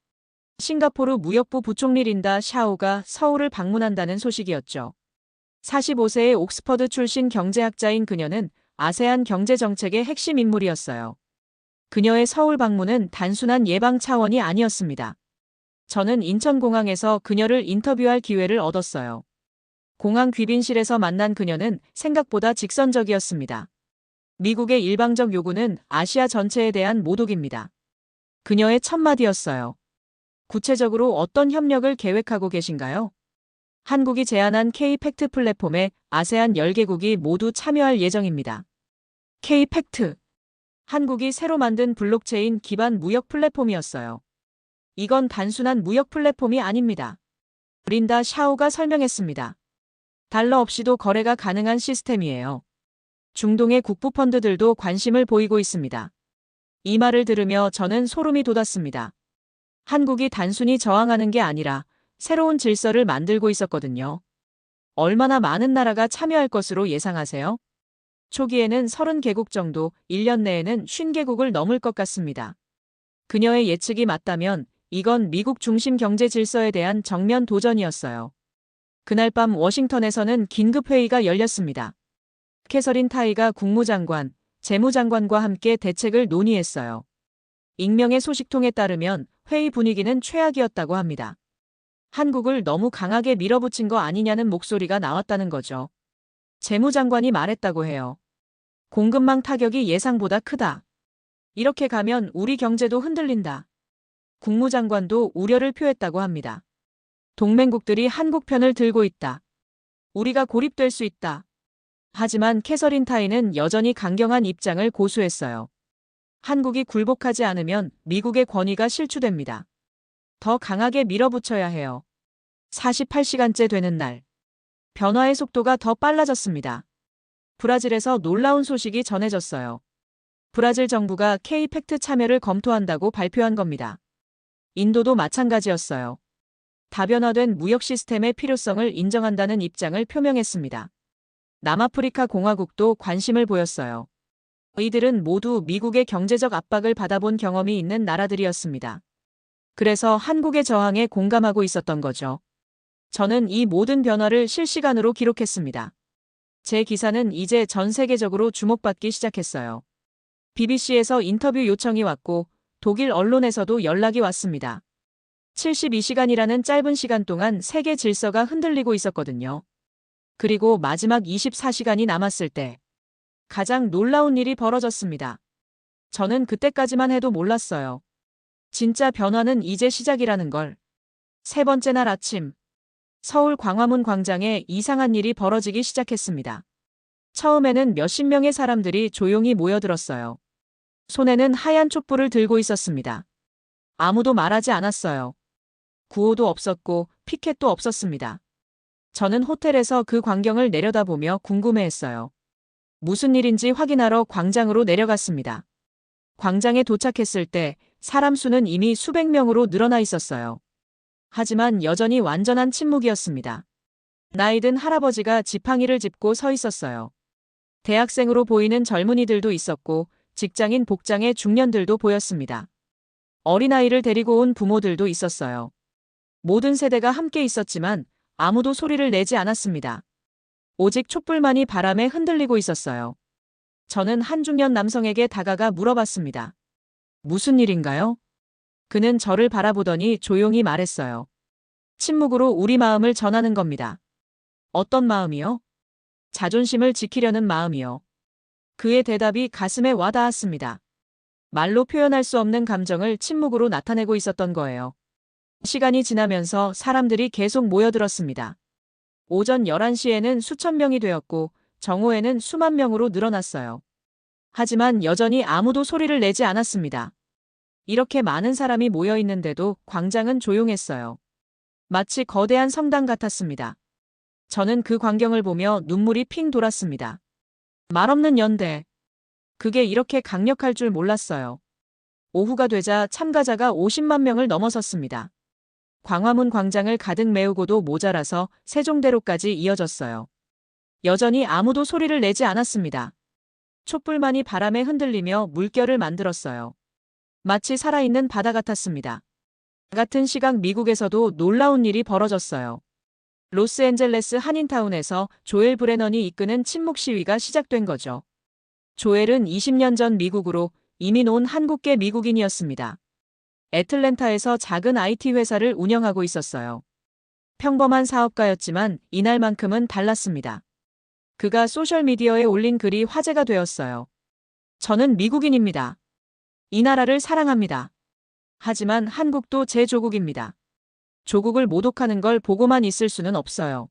싱가포르 무역부 부총리 린다 샤오가 서울을 방문한다는 소식이었죠. 45세의 옥스퍼드 출신 경제학자인 그녀는 아세안 경제정책의 핵심 인물이었어요. 그녀의 서울 방문은 단순한 예방 차원이 아니었습니다. 저는 인천공항에서 그녀를 인터뷰할 기회를 얻었어요. 공항 귀빈실에서 만난 그녀는 생각보다 직선적이었습니다. 미국의 일방적 요구는 아시아 전체에 대한 모독입니다. 그녀의 첫마디였어요. 구체적으로 어떤 협력을 계획하고 계신가요? 한국이 제안한 K-팩트 플랫폼에 아세안 10개국이 모두 참여할 예정입니다. K-팩트. 한국이 새로 만든 블록체인 기반 무역 플랫폼이었어요. 이건 단순한 무역 플랫폼이 아닙니다. 린다 샤오가 설명했습니다. 달러 없이도 거래가 가능한 시스템이에요. 중동의 국부 펀드들도 관심을 보이고 있습니다. 이 말을 들으며 저는 소름이 돋았습니다. 한국이 단순히 저항하는 게 아니라 새로운 질서를 만들고 있었거든요. 얼마나 많은 나라가 참여할 것으로 예상하세요? 초기에는 30개국 정도, 1년 내에는 50개국을 넘을 것 같습니다. 그녀의 예측이 맞다면 이건 미국 중심 경제 질서에 대한 정면 도전이었어요. 그날 밤 워싱턴에서는 긴급회의가 열렸습니다. 캐서린 타이가 국무장관, 재무장관과 함께 대책을 논의했어요. 익명의 소식통에 따르면 회의 분위기는 최악이었다고 합니다. 한국을 너무 강하게 밀어붙인 거 아니냐는 목소리가 나왔다는 거죠. 재무장관이 말했다고 해요. 공급망 타격이 예상보다 크다. 이렇게 가면 우리 경제도 흔들린다. 국무장관도 우려를 표했다고 합니다. 동맹국들이 한국 편을 들고 있다. 우리가 고립될 수 있다. 하지만 캐서린 타이는 여전히 강경한 입장을 고수했어요. 한국이 굴복하지 않으면 미국의 권위가 실추됩니다. 더 강하게 밀어붙여야 해요. 48시간째 되는 날. 변화의 속도가 더 빨라졌습니다. 브라질에서 놀라운 소식이 전해졌어요. 브라질 정부가 K-팩트 참여를 검토한다고 발표한 겁니다. 인도도 마찬가지였어요. 다변화된 무역 시스템의 필요성을 인정한다는 입장을 표명했습니다. 남아프리카 공화국도 관심을 보였어요. 이들은 모두 미국의 경제적 압박을 받아본 경험이 있는 나라들이었습니다. 그래서 한국의 저항에 공감하고 있었던 거죠. 저는 이 모든 변화를 실시간으로 기록했습니다. 제 기사는 이제 전 세계적으로 주목받기 시작했어요. BBC에서 인터뷰 요청이 왔고 독일 언론에서도 연락이 왔습니다. 72시간이라는 짧은 시간 동안 세계 질서가 흔들리고 있었거든요. 그리고 마지막 24시간이 남았을 때 가장 놀라운 일이 벌어졌습니다. 저는 그때까지만 해도 몰랐어요. 진짜 변화는 이제 시작이라는 걸. 세 번째 날 아침, 서울 광화문 광장에 이상한 일이 벌어지기 시작했습니다. 처음에는 몇십 명의 사람들이 조용히 모여들었어요. 손에는 하얀 촛불을 들고 있었습니다. 아무도 말하지 않았어요. 구호도 없었고 피켓도 없었습니다. 저는 호텔에서 그 광경을 내려다보며 궁금해했어요. 무슨 일인지 확인하러 광장으로 내려갔습니다. 광장에 도착했을 때 사람 수는 이미 수백 명으로 늘어나 있었어요. 하지만 여전히 완전한 침묵이었습니다. 나이든 할아버지가 지팡이를 짚고 서 있었어요. 대학생으로 보이는 젊은이들도 있었고 직장인 복장의 중년들도 보였습니다. 어린아이를 데리고 온 부모들도 있었어요. 모든 세대가 함께 있었지만 아무도 소리를 내지 않았습니다. 오직 촛불만이 바람에 흔들리고 있었어요. 저는 한 중년 남성에게 다가가 물어봤습니다. 무슨 일인가요? 그는 저를 바라보더니 조용히 말했어요. 침묵으로 우리 마음을 전하는 겁니다. 어떤 마음이요? 자존심을 지키려는 마음이요. 그의 대답이 가슴에 와닿았습니다. 말로 표현할 수 없는 감정을 침묵으로 나타내고 있었던 거예요. 시간이 지나면서 사람들이 계속 모여들었습니다. 오전 11시에는 수천 명이 되었고 정오에는 수만 명으로 늘어났어요. 하지만 여전히 아무도 소리를 내지 않았습니다. 이렇게 많은 사람이 모여 있는데도 광장은 조용했어요. 마치 거대한 성당 같았습니다. 저는 그 광경을 보며 눈물이 핑 돌았습니다. 말없는 연대. 그게 이렇게 강력할 줄 몰랐어요. 오후가 되자 참가자가 50만 명을 넘어섰습니다. 광화문 광장을 가득 메우고도 모자라서 세종대로까지 이어졌어요. 여전히 아무도 소리를 내지 않았습니다. 촛불만이 바람에 흔들리며 물결을 만들었어요. 마치 살아있는 바다 같았습니다. 같은 시각 미국에서도 놀라운 일이 벌어졌어요. 로스앤젤레스 한인타운에서 조엘 브레넌이 이끄는 침묵 시위가 시작된 거죠. 조엘은 20년 전 미국으로 이민 온 한국계 미국인이었습니다. 애틀랜타에서 작은 IT 회사를 운영하고 있었어요. 평범한 사업가였지만 이날만큼은 달랐습니다. 그가 소셜미디어에 올린 글이 화제가 되었어요. 저는 미국인입니다. 이 나라를 사랑합니다. 하지만 한국도 제 조국입니다. 조국을 모독하는 걸 보고만 있을 수는 없어요.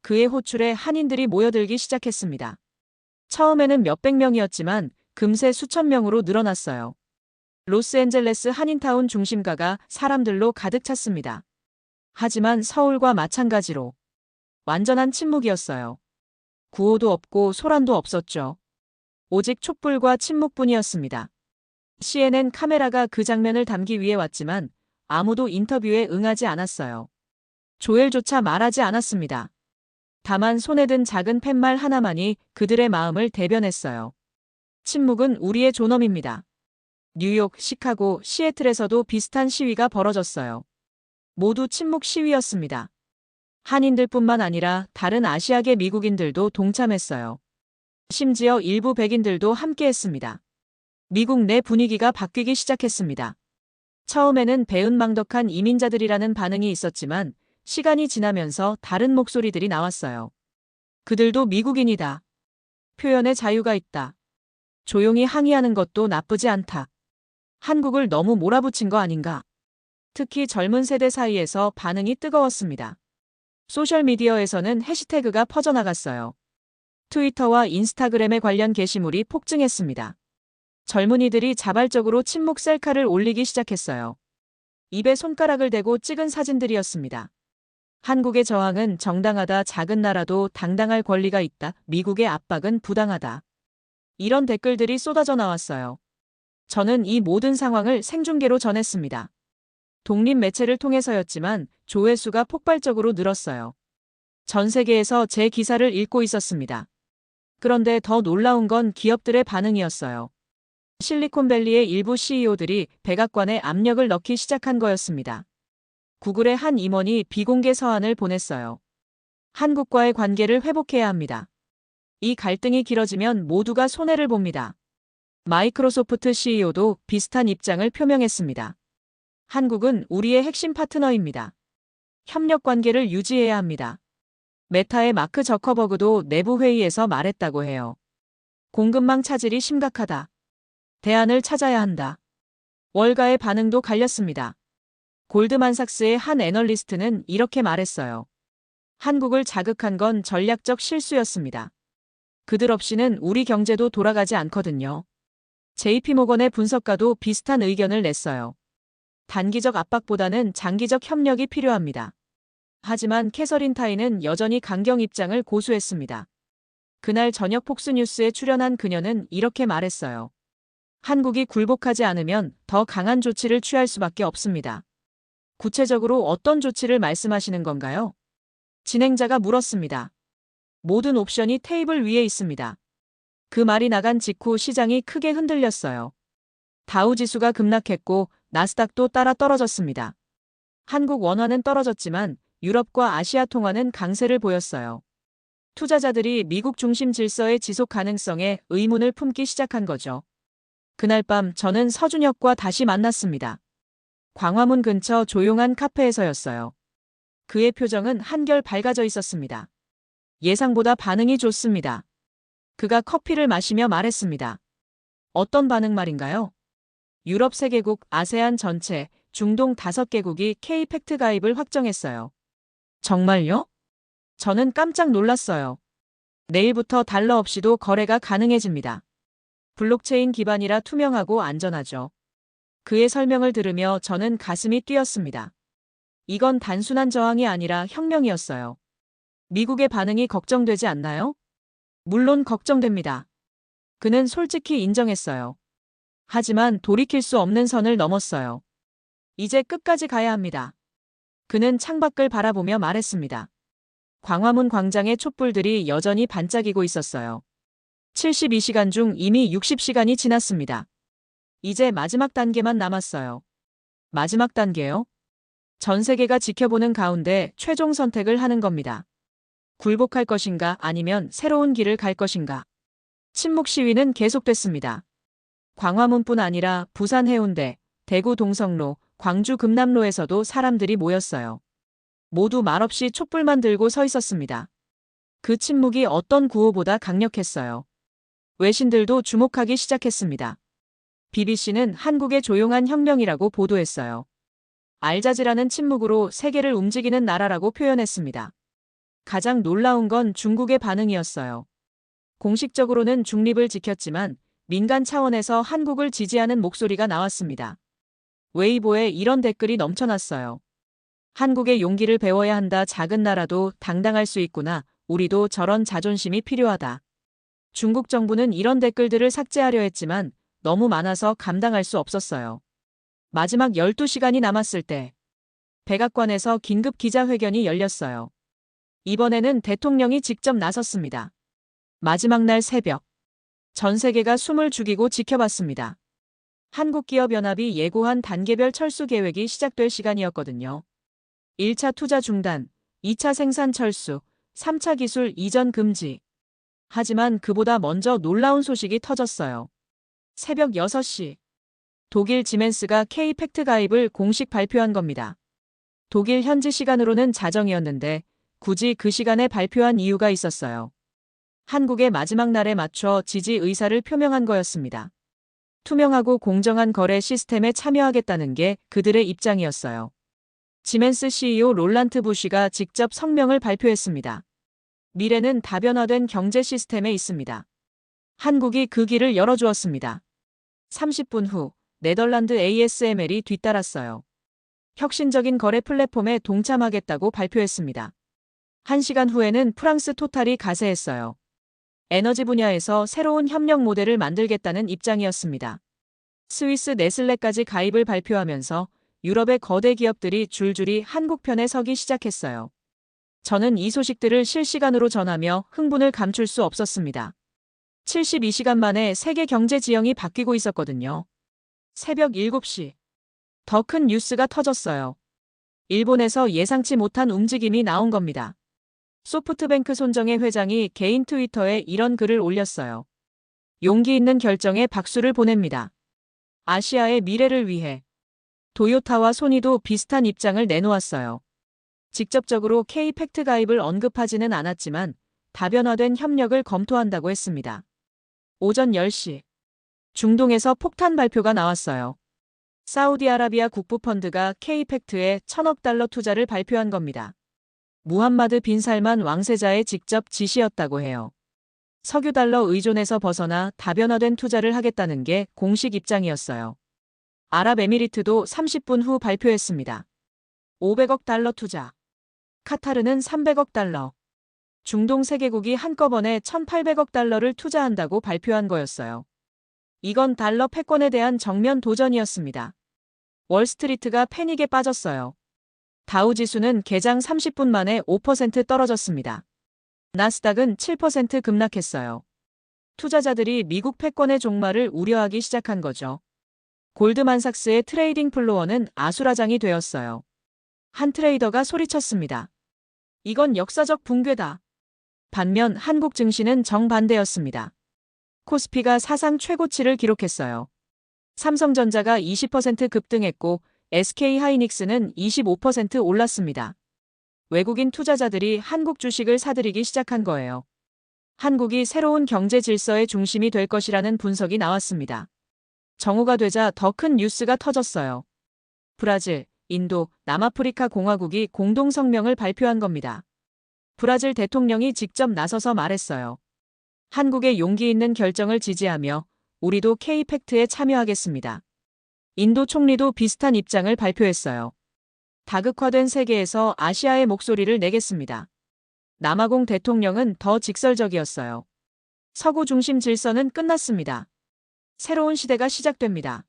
그의 호출에 한인들이 모여들기 시작했습니다. 처음에는 몇백 명이었지만 금세 수천 명으로 늘어났어요. 로스앤젤레스 한인타운 중심가가 사람들로 가득 찼습니다. 하지만 서울과 마찬가지로 완전한 침묵이었어요. 구호도 없고 소란도 없었죠. 오직 촛불과 침묵뿐이었습니다. CNN 카메라가 그 장면을 담기 위해 왔지만 아무도 인터뷰에 응하지 않았어요. 조엘조차 말하지 않았습니다. 다만 손에 든 작은 팻말 하나만이 그들의 마음을 대변했어요. 침묵은 우리의 존엄입니다. 뉴욕, 시카고, 시애틀에서도 비슷한 시위가 벌어졌어요. 모두 침묵 시위였습니다. 한인들뿐만 아니라 다른 아시아계 미국인들도 동참했어요. 심지어 일부 백인들도 함께했습니다. 미국 내 분위기가 바뀌기 시작했습니다. 처음에는 배은망덕한 이민자들이라는 반응이 있었지만 시간이 지나면서 다른 목소리들이 나왔어요. 그들도 미국인이다. 표현의 자유가 있다. 조용히 항의하는 것도 나쁘지 않다. 한국을 너무 몰아붙인 거 아닌가? 특히 젊은 세대 사이에서 반응이 뜨거웠습니다. 소셜미디어에서는 해시태그가 퍼져나갔어요. 트위터와 인스타그램에 관련 게시물이 폭증했습니다. 젊은이들이 자발적으로 침묵 셀카를 올리기 시작했어요. 입에 손가락을 대고 찍은 사진들이었습니다. 한국의 저항은 정당하다. 작은 나라도 당당할 권리가 있다. 미국의 압박은 부당하다. 이런 댓글들이 쏟아져 나왔어요. 저는 이 모든 상황을 생중계로 전했습니다. 독립 매체를 통해서였지만 조회수가 폭발적으로 늘었어요. 전 세계에서 제 기사를 읽고 있었습니다. 그런데 더 놀라운 건 기업들의 반응이었어요. 실리콘밸리의 일부 CEO들이 백악관에 압력을 넣기 시작한 거였습니다. 구글의 한 임원이 비공개 서한을 보냈어요. 한국과의 관계를 회복해야 합니다. 이 갈등이 길어지면 모두가 손해를 봅니다. 마이크로소프트 CEO도 비슷한 입장을 표명했습니다. 한국은 우리의 핵심 파트너입니다. 협력 관계를 유지해야 합니다. 메타의 마크 저커버그도 내부 회의에서 말했다고 해요. 공급망 차질이 심각하다. 대안을 찾아야 한다. 월가의 반응도 갈렸습니다. 골드만삭스의 한 애널리스트는 이렇게 말했어요. 한국을 자극한 건 전략적 실수였습니다. 그들 없이는 우리 경제도 돌아가지 않거든요. JP모건의 분석가도 비슷한 의견을 냈어요. 단기적 압박보다는 장기적 협력이 필요합니다. 하지만 캐서린 타이는 여전히 강경 입장을 고수했습니다. 그날 저녁 폭스뉴스에 출연한 그녀는 이렇게 말했어요. 한국이 굴복하지 않으면 더 강한 조치를 취할 수밖에 없습니다. 구체적으로 어떤 조치를 말씀하시는 건가요? 진행자가 물었습니다. 모든 옵션이 테이블 위에 있습니다. 그 말이 나간 직후 시장이 크게 흔들렸어요. 다우지수가 급락했고 나스닥도 따라 떨어졌습니다. 한국 원화는 떨어졌지만 유럽과 아시아 통화는 강세를 보였어요. 투자자들이 미국 중심 질서의 지속 가능성에 의문을 품기 시작한 거죠. 그날 밤 저는 서준혁과 다시 만났습니다. 광화문 근처 조용한 카페에서였어요. 그의 표정은 한결 밝아져 있었습니다. 예상보다 반응이 좋습니다. 그가 커피를 마시며 말했습니다. 어떤 반응 말인가요? 유럽 3개국, 아세안 전체, 중동 5개국이 K-팩트 가입을 확정했어요. 정말요? 저는 깜짝 놀랐어요. 내일부터 달러 없이도 거래가 가능해집니다. 블록체인 기반이라 투명하고 안전하죠. 그의 설명을 들으며 저는 가슴이 뛰었습니다. 이건 단순한 저항이 아니라 혁명이었어요. 미국의 반응이 걱정되지 않나요? 물론 걱정됩니다. 그는 솔직히 인정했어요. 하지만 돌이킬 수 없는 선을 넘었어요. 이제 끝까지 가야 합니다. 그는 창밖을 바라보며 말했습니다. 광화문 광장의 촛불들이 여전히 반짝이고 있었어요. 72시간 중 이미 60시간이 지났습니다. 이제 마지막 단계만 남았어요. 마지막 단계요? 전 세계가 지켜보는 가운데 최종 선택을 하는 겁니다. 굴복할 것인가 아니면 새로운 길을 갈 것인가. 침묵 시위는 계속됐습니다. 광화문뿐 아니라 부산 해운대, 대구 동성로, 광주 금남로에서도 사람들이 모였어요. 모두 말없이 촛불만 들고 서 있었습니다. 그 침묵이 어떤 구호보다 강력했어요. 외신들도 주목하기 시작했습니다. BBC는 한국의 조용한 혁명이라고 보도했어요. 알자지라는 침묵으로 세계를 움직이는 나라라고 표현했습니다. 가장 놀라운 건 중국의 반응이었어요. 공식적으로는 중립을 지켰지만 민간 차원에서 한국을 지지하는 목소리가 나왔습니다. 웨이보에 이런 댓글이 넘쳐났어요. 한국의 용기를 배워야 한다. 작은 나라도 당당할 수 있구나. 우리도 저런 자존심이 필요하다. 중국 정부는 이런 댓글들을 삭제하려 했지만 너무 많아서 감당할 수 없었어요. 마지막 12시간이 남았을 때 백악관에서 긴급 기자회견이 열렸어요. 이번에는 대통령이 직접 나섰습니다. 마지막 날 새벽, 전 세계가 숨을 죽이고 지켜봤습니다. 한국기업연합이 예고한 단계별 철수 계획이 시작될 시간이었거든요. 1차 투자 중단, 2차 생산 철수, 3차 기술 이전 금지. 하지만 그보다 먼저 놀라운 소식이 터졌어요. 새벽 6시. 독일 지멘스가 K-팩트 가입을 공식 발표한 겁니다. 독일 현지 시간으로는 자정이었는데 굳이 그 시간에 발표한 이유가 있었어요. 한국의 마지막 날에 맞춰 지지 의사를 표명한 거였습니다. 투명하고 공정한 거래 시스템에 참여하겠다는 게 그들의 입장이었어요. 지멘스 CEO 롤란트 부시가 직접 성명을 발표했습니다. 미래는 다변화된 경제 시스템에 있습니다. 한국이 그 길을 열어주었습니다. 30분 후 네덜란드 ASML이 뒤따랐어요. 혁신적인 거래 플랫폼에 동참하겠다고 발표했습니다. 1시간 후에는 프랑스 토탈이 가세했어요. 에너지 분야에서 새로운 협력 모델을 만들겠다는 입장이었습니다. 스위스 네슬레까지 가입을 발표하면서 유럽의 거대 기업들이 줄줄이 한국 편에 서기 시작했어요. 저는 이 소식들을 실시간으로 전하며 흥분을 감출 수 없었습니다. 72시간 만에 세계 경제 지형이 바뀌고 있었거든요. 새벽 7시. 더 큰 뉴스가 터졌어요. 일본에서 예상치 못한 움직임이 나온 겁니다. 소프트뱅크 손정혜 회장이 개인 트위터에 이런 글을 올렸어요. 용기 있는 결정에 박수를 보냅니다. 아시아의 미래를 위해. 도요타와 소니도 비슷한 입장을 내놓았어요. 직접적으로 K-팩트 가입을 언급하지는 않았지만 다변화된 협력을 검토한다고 했습니다. 오전 10시. 중동에서 폭탄 발표가 나왔어요. 사우디아라비아 국부펀드가 K-팩트에 1,000억 달러 투자를 발표한 겁니다. 무함마드 빈 살만 왕세자의 직접 지시였다고 해요. 석유 달러 의존에서 벗어나 다변화된 투자를 하겠다는 게 공식 입장이었어요. 아랍에미리트도 30분 후 발표했습니다. 500억 달러 투자. 카타르는 300억 달러. 중동 3개국이 한꺼번에 1,800억 달러를 투자한다고 발표한 거였어요. 이건 달러 패권에 대한 정면 도전이었습니다. 월스트리트가 패닉에 빠졌어요. 다우 지수는 개장 30분 만에 5% 떨어졌습니다. 나스닥은 7% 급락했어요. 투자자들이 미국 패권의 종말을 우려하기 시작한 거죠. 골드만삭스의 트레이딩 플로어는 아수라장이 되었어요. 한 트레이더가 소리쳤습니다. 이건 역사적 붕괴다. 반면 한국 증시는 정반대였습니다. 코스피가 사상 최고치를 기록했어요. 삼성전자가 20% 급등했고 SK하이닉스는 25% 올랐습니다. 외국인 투자자들이 한국 주식을 사들이기 시작한 거예요. 한국이 새로운 경제 질서의 중심이 될 것이라는 분석이 나왔습니다. 정오가 되자 더 큰 뉴스가 터졌어요. 브라질, 인도, 남아프리카 공화국이 공동 성명을 발표한 겁니다. 브라질 대통령이 직접 나서서 말했어요. 한국의 용기 있는 결정을 지지하며 우리도 K-팩트에 참여하겠습니다. 인도 총리도 비슷한 입장을 발표했어요. 다극화된 세계에서 아시아의 목소리를 내겠습니다. 남아공 대통령은 더 직설적이었어요. 서구 중심 질서는 끝났습니다. 새로운 시대가 시작됩니다.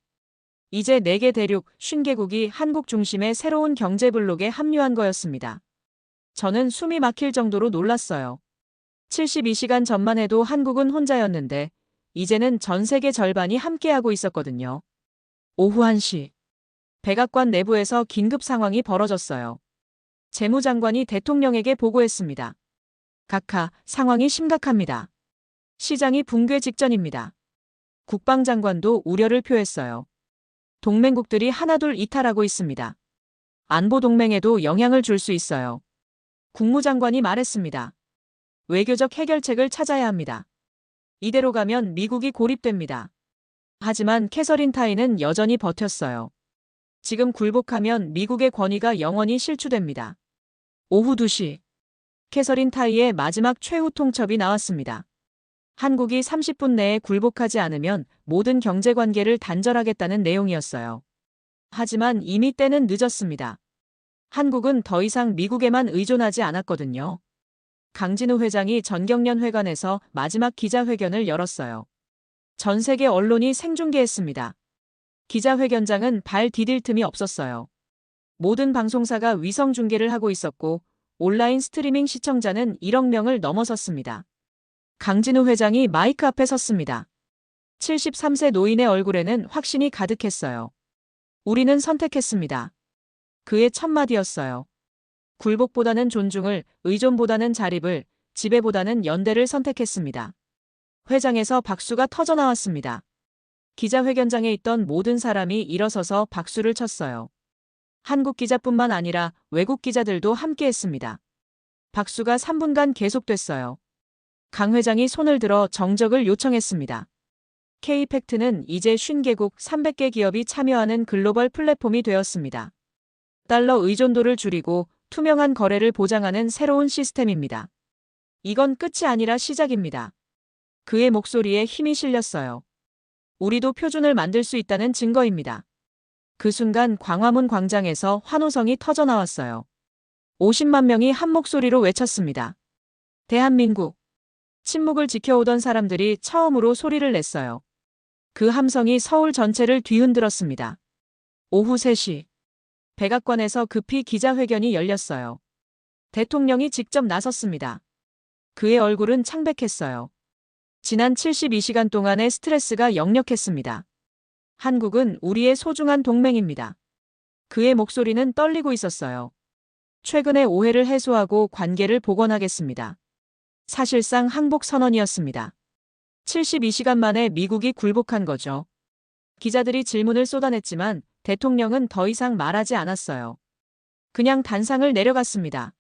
이제 4개 대륙 50개국이 한국 중심의 새로운 경제 블록에 합류한 거였습니다. 저는 숨이 막힐 정도로 놀랐어요. 72시간 전만 해도 한국은 혼자였는데 이제는 전 세계 절반이 함께하고 있었거든요. 오후 1시. 백악관 내부에서 긴급 상황이 벌어졌어요. 재무장관이 대통령에게 보고했습니다. 각하, 상황이 심각합니다. 시장이 붕괴 직전입니다. 국방장관도 우려를 표했어요. 동맹국들이 하나둘 이탈하고 있습니다. 안보 동맹에도 영향을 줄 수 있어요. 국무장관이 말했습니다. 외교적 해결책을 찾아야 합니다. 이대로 가면 미국이 고립됩니다. 하지만 캐서린 타이는 여전히 버텼어요. 지금 굴복하면 미국의 권위가 영원히 실추됩니다. 오후 2시. 캐서린 타이의 마지막 최후 통첩이 나왔습니다. 한국이 30분 내에 굴복하지 않으면 모든 경제관계를 단절하겠다는 내용이었어요. 하지만 이미 때는 늦었습니다. 한국은 더 이상 미국에만 의존하지 않았거든요. 강진우 회장이 전경련 회관에서 마지막 기자회견을 열었어요. 전 세계 언론이 생중계했습니다. 기자회견장은 발 디딜 틈이 없었어요. 모든 방송사가 위성 중계를 하고 있었고 온라인 스트리밍 시청자는 1억 명을 넘어섰습니다. 강진우 회장이 마이크 앞에 섰습니다. 73세 노인의 얼굴에는 확신이 가득했어요. 우리는 선택했습니다. 그의 첫마디였어요. 굴복보다는 존중을, 의존보다는 자립을, 지배보다는 연대를 선택했습니다. 회장에서 박수가 터져나왔습니다. 기자회견장에 있던 모든 사람이 일어서서 박수를 쳤어요. 한국 기자뿐만 아니라 외국 기자들도 함께했습니다. 박수가 3분간 계속됐어요. 강 회장이 손을 들어 정적을 요청했습니다. K-팩트는 이제 50개국 300개 기업이 참여하는 글로벌 플랫폼이 되었습니다. 달러 의존도를 줄이고 투명한 거래를 보장하는 새로운 시스템입니다. 이건 끝이 아니라 시작입니다. 그의 목소리에 힘이 실렸어요. 우리도 표준을 만들 수 있다는 증거입니다. 그 순간 광화문 광장에서 환호성이 터져나왔어요. 50만 명이 한 목소리로 외쳤습니다. 대한민국. 침묵을 지켜오던 사람들이 처음으로 소리를 냈어요. 그 함성이 서울 전체를 뒤흔들었습니다. 오후 3시. 백악관에서 급히 기자회견이 열렸어요. 대통령이 직접 나섰습니다. 그의 얼굴은 창백했어요. 지난 72시간 동안의 스트레스가 역력했습니다. 한국은 우리의 소중한 동맹입니다. 그의 목소리는 떨리고 있었어요. 최근의 오해를 해소하고 관계를 복원하겠습니다. 사실상 항복 선언이었습니다. 72시간 만에 미국이 굴복한 거죠. 기자들이 질문을 쏟아냈지만 대통령은 더 이상 말하지 않았어요. 그냥 단상을 내려갔습니다.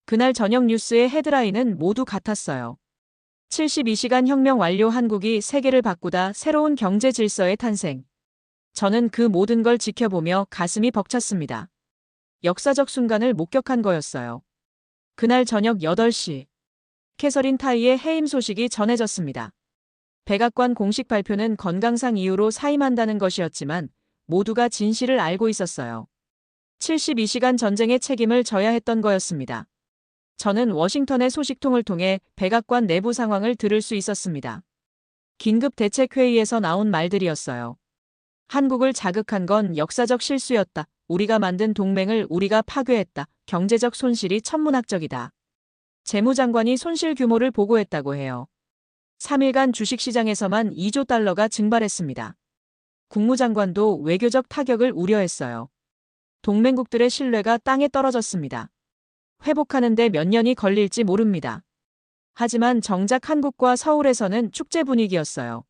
그날 저녁 뉴스의 헤드라인은 모두 같았어요. 72시간 혁명 완료, 한국이 세계를 바꾸다, 새로운 경제 질서의 탄생. 저는 그 모든 걸 지켜보며 가슴이 벅찼습니다. 역사적 순간을 목격한 거였어요. 그날 저녁 8시. 캐서린 타이의 해임 소식이 전해졌습니다. 백악관 공식 발표는 건강상 이유로 사임한다는 것이었지만 모두가 진실을 알고 있었어요. 72시간 전쟁의 책임을 져야 했던 거였습니다. 저는 워싱턴의 소식통을 통해 백악관 내부 상황을 들을 수 있었습니다. 긴급 대책회의에서 나온 말들이었어요. 한국을 자극한 건 역사적 실수였다. 우리가 만든 동맹을 우리가 파괴했다. 경제적 손실이 천문학적이다. 재무장관이 손실 규모를 보고했다고 해요. 3일간 주식시장에서만 2조 달러가 증발했습니다. 국무장관도 외교적 타격을 우려했어요. 동맹국들의 신뢰가 땅에 떨어졌습니다. 회복하는데 몇 년이 걸릴지 모릅니다. 하지만 정작 한국과 서울에서는 축제 분위기였어요.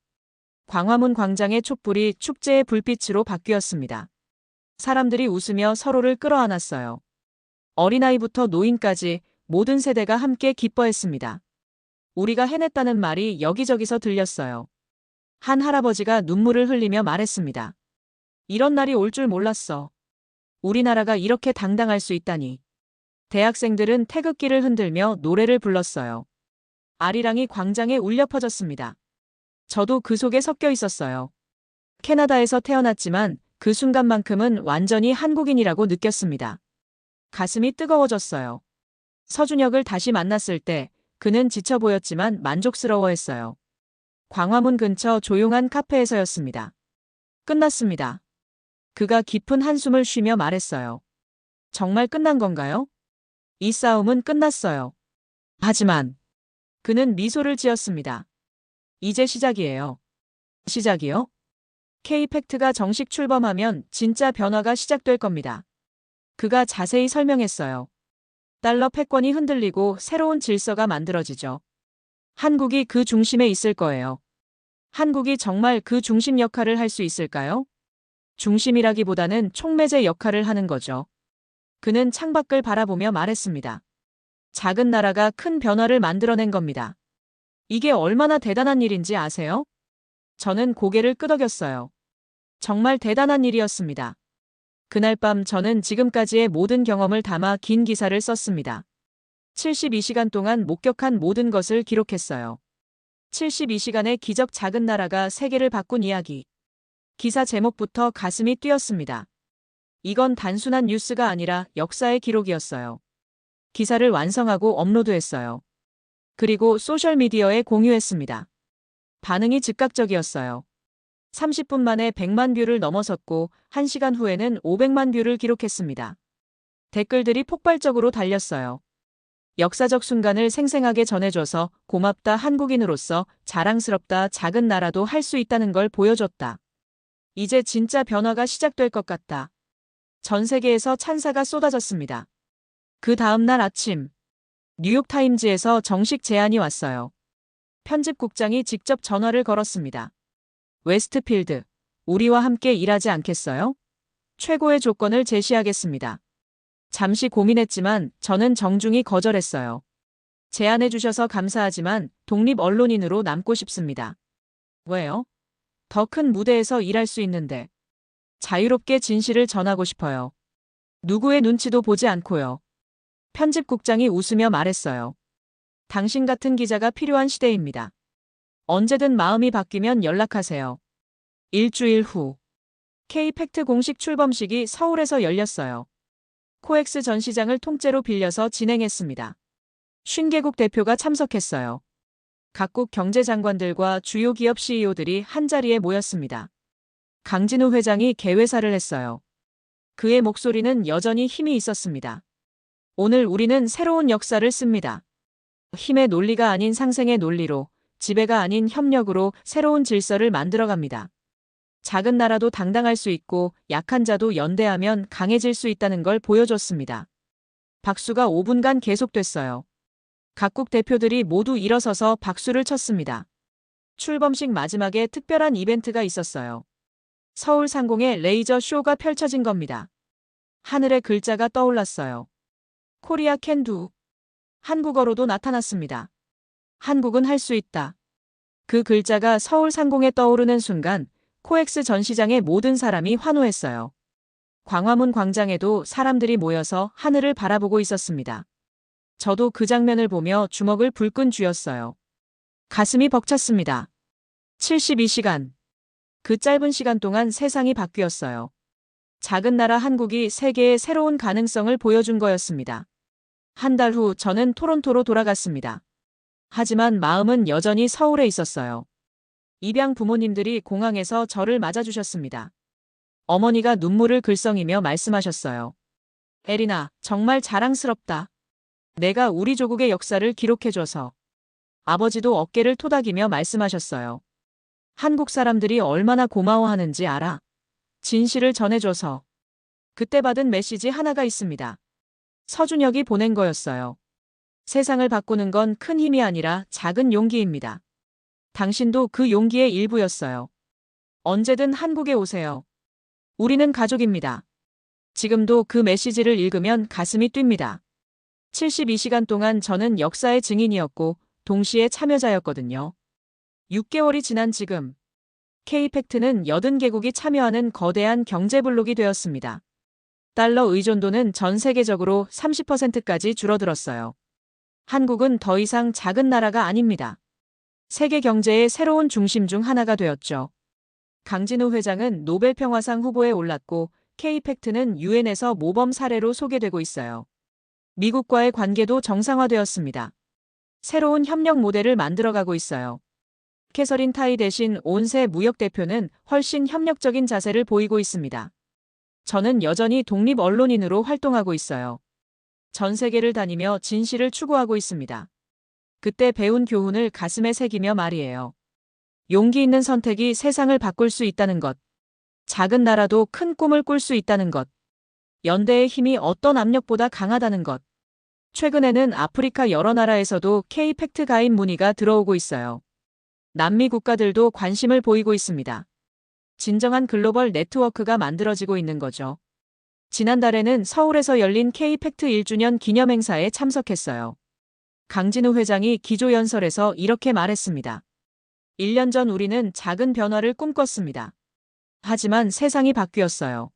광화문 광장의 촛불이 축제의 불빛으로 바뀌었습니다. 사람들이 웃으며 서로를 끌어안았어요. 어린아이부터 노인까지 모든 세대가 함께 기뻐했습니다. 우리가 해냈다는 말이 여기저기서 들렸어요. 한 할아버지가 눈물을 흘리며 말했습니다. 이런 날이 올 줄 몰랐어. 우리나라가 이렇게 당당할 수 있다니. 대학생들은 태극기를 흔들며 노래를 불렀어요. 아리랑이 광장에 울려 퍼졌습니다. 저도 그 속에 섞여 있었어요. 캐나다에서 태어났지만 그 순간만큼은 완전히 한국인이라고 느꼈습니다. 가슴이 뜨거워졌어요. 서준혁을 다시 만났을 때 그는 지쳐 보였지만 만족스러워했어요. 광화문 근처 조용한 카페에서였습니다. 끝났습니다. 그가 깊은 한숨을 쉬며 말했어요. 정말 끝난 건가요? 이 싸움은 끝났어요. 하지만 그는 미소를 지었습니다. 이제 시작이에요. 시작이요? K-팩트가 정식 출범하면 진짜 변화가 시작될 겁니다. 그가 자세히 설명했어요. 달러 패권이 흔들리고 새로운 질서가 만들어지죠. 한국이 그 중심에 있을 거예요. 한국이 정말 그 중심 역할을 할 수 있을까요? 중심이라기보다는 촉매제 역할을 하는 거죠. 그는 창밖을 바라보며 말했습니다. 작은 나라가 큰 변화를 만들어낸 겁니다. 이게 얼마나 대단한 일인지 아세요? 저는 고개를 끄덕였어요. 정말 대단한 일이었습니다. 그날 밤 저는 지금까지의 모든 경험을 담아 긴 기사를 썼습니다. 72시간 동안 목격한 모든 것을 기록했어요. 72시간의 기적 작은 나라가 세계를 바꾼 이야기. 기사 제목부터 가슴이 뛰었습니다. 이건 단순한 뉴스가 아니라 역사의 기록이었어요. 기사를 완성하고 업로드했어요. 그리고 소셜미디어에 공유했습니다. 반응이 즉각적이었어요. 30분 만에 100만 뷰를 넘어섰고 1시간 후에는 500만 뷰를 기록했습니다. 댓글들이 폭발적으로 달렸어요. 역사적 순간을 생생하게 전해줘서 고맙다 한국인으로서 자랑스럽다 작은 나라도 할 수 있다는 걸 보여줬다. 이제 진짜 변화가 시작될 것 같다. 전 세계에서 찬사가 쏟아졌습니다. 그 다음 날 아침 뉴욕타임즈에서 정식 제안이 왔어요. 편집국장이 직접 전화를 걸었습니다. 웨스트필드, 우리와 함께 일하지 않겠어요? 최고의 조건을 제시하겠습니다. 잠시 고민했지만 저는 정중히 거절했어요. 제안해 주셔서 감사하지만 독립 언론인으로 남고 싶습니다. 왜요? 더 큰 무대에서 일할 수 있는데. 자유롭게 진실을 전하고 싶어요. 누구의 눈치도 보지 않고요. 편집국장이 웃으며 말했어요. 당신 같은 기자가 필요한 시대입니다. 언제든 마음이 바뀌면 연락하세요. 일주일 후 K팩트 공식 출범식이 서울에서 열렸어요. 코엑스 전 시장을 통째로 빌려서 진행했습니다. 50개국 대표가 참석했어요. 각국 경제장관들과 주요 기업 CEO들이 한자리에 모였습니다. 강진우 회장이 개회사를 했어요. 그의 목소리는 여전히 힘이 있었습니다. 오늘 우리는 새로운 역사를 씁니다. 힘의 논리가 아닌 상생의 논리로, 지배가 아닌 협력으로 새로운 질서를 만들어갑니다. 작은 나라도 당당할 수 있고 약한 자도 연대하면 강해질 수 있다는 걸 보여줬습니다. 박수가 5분간 계속됐어요. 각국 대표들이 모두 일어서서 박수를 쳤습니다. 출범식 마지막에 특별한 이벤트가 있었어요. 서울 상공에 레이저 쇼가 펼쳐진 겁니다. 하늘에 글자가 떠올랐어요. 코리아 캔두. 한국어로도 나타났습니다. 한국은 할 수 있다. 그 글자가 서울 상공에 떠오르는 순간 코엑스 전 시장의 모든 사람이 환호했어요. 광화문 광장에도 사람들이 모여서 하늘을 바라보고 있었습니다. 저도 그 장면을 보며 주먹을 불끈 쥐었어요. 가슴이 벅찼습니다. 72시간. 그 짧은 시간 동안 세상이 바뀌었어요. 작은 나라 한국이 세계의 새로운 가능성을 보여준 거였습니다. 한 달 후 저는 토론토로 돌아갔습니다. 하지만 마음은 여전히 서울에 있었어요. 입양 부모님들이 공항에서 저를 맞아주셨습니다. 어머니가 눈물을 글썽이며 말씀하셨어요. 에리나, 정말 자랑스럽다. 내가 우리 조국의 역사를 기록해줘서. 아버지도 어깨를 토닥이며 말씀하셨어요. 한국 사람들이 얼마나 고마워하는지 알아. 진실을 전해줘서. 그때 받은 메시지 하나가 있습니다. 서준혁이 보낸 거였어요. 세상을 바꾸는 건 큰 힘이 아니라 작은 용기입니다. 당신도 그 용기의 일부였어요. 언제든 한국에 오세요. 우리는 가족입니다. 지금도 그 메시지를 읽으면 가슴이 뜁니다. 72시간 동안 저는 역사의 증인이었고 동시에 참여자였거든요. 6개월이 지난 지금 K팩트는 80개국이 참여하는 거대한 경제블록이 되었습니다. 달러 의존도는 전 세계적으로 30%까지 줄어들었어요. 한국은 더 이상 작은 나라가 아닙니다. 세계 경제의 새로운 중심 중 하나가 되었죠. 강진우 회장은 노벨 평화상 후보에 올랐고 K팩트는 유엔에서 모범 사례로 소개되고 있어요. 미국과의 관계도 정상화되었습니다. 새로운 협력 모델을 만들어가고 있어요. 캐서린 타이 대신 온세 무역 대표는 훨씬 협력적인 자세를 보이고 있습니다. 저는 여전히 독립 언론인으로 활동하고 있어요. 전 세계를 다니며 진실을 추구하고 있습니다. 그때 배운 교훈을 가슴에 새기며 말이에요. 용기 있는 선택이 세상을 바꿀 수 있다는 것. 작은 나라도 큰 꿈을 꿀 수 있다는 것. 연대의 힘이 어떤 압력보다 강하다는 것. 최근에는 아프리카 여러 나라에서도 K팩트 가입 문의가 들어오고 있어요. 남미 국가들도 관심을 보이고 있습니다. 진정한 글로벌 네트워크가 만들어지고 있는 거죠. 지난달에는 서울에서 열린 K-팩트 1주년 기념행사에 참석했어요. 강진우 회장이 기조연설에서 이렇게 말했습니다. 1년 전 우리는 작은 변화를 꿈꿨습니다. 하지만 세상이 바뀌었어요.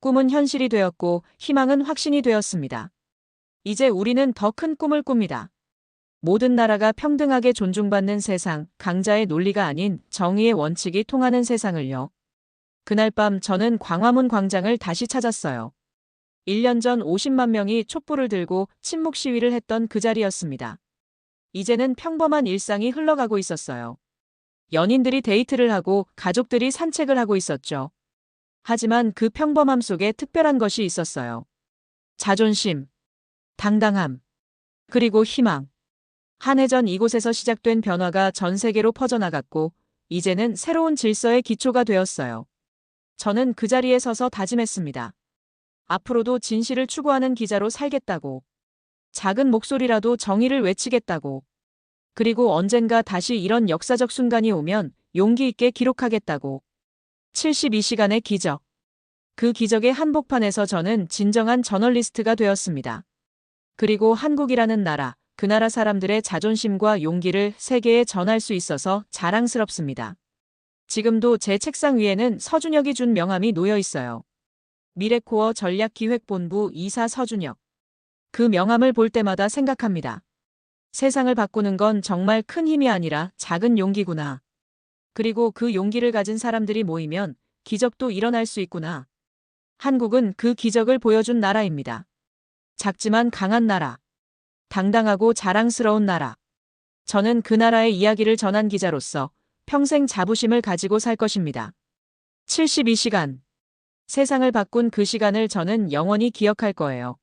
꿈은 현실이 되었고 희망은 확신이 되었습니다. 이제 우리는 더 큰 꿈을 꿉니다. 모든 나라가 평등하게 존중받는 세상, 강자의 논리가 아닌 정의의 원칙이 통하는 세상을요. 그날 밤 저는 광화문 광장을 다시 찾았어요. 1년 전 50만 명이 촛불을 들고 침묵 시위를 했던 그 자리였습니다. 이제는 평범한 일상이 흘러가고 있었어요. 연인들이 데이트를 하고 가족들이 산책을 하고 있었죠. 하지만 그 평범함 속에 특별한 것이 있었어요. 자존심, 당당함, 그리고 희망. 한 해 전 이곳에서 시작된 변화가 전 세계로 퍼져나갔고, 이제는 새로운 질서의 기초가 되었어요. 저는 그 자리에 서서 다짐했습니다. 앞으로도 진실을 추구하는 기자로 살겠다고. 작은 목소리라도 정의를 외치겠다고. 그리고 언젠가 다시 이런 역사적 순간이 오면 용기 있게 기록하겠다고. 72시간의 기적. 그 기적의 한복판에서 저는 진정한 저널리스트가 되었습니다. 그리고 한국이라는 나라, 그 나라 사람들의 자존심과 용기를 세계에 전할 수 있어서 자랑스럽습니다. 지금도 제 책상 위에는 서준혁이 준 명함이 놓여 있어요. 미래코어 전략기획본부 이사 서준혁. 그 명함을 볼 때마다 생각합니다. 세상을 바꾸는 건 정말 큰 힘이 아니라 작은 용기구나. 그리고 그 용기를 가진 사람들이 모이면 기적도 일어날 수 있구나. 한국은 그 기적을 보여준 나라입니다. 작지만 강한 나라. 당당하고 자랑스러운 나라. 저는 그 나라의 이야기를 전한 기자로서 평생 자부심을 가지고 살 것입니다. 72시간. 세상을 바꾼 그 시간을 저는 영원히 기억할 거예요.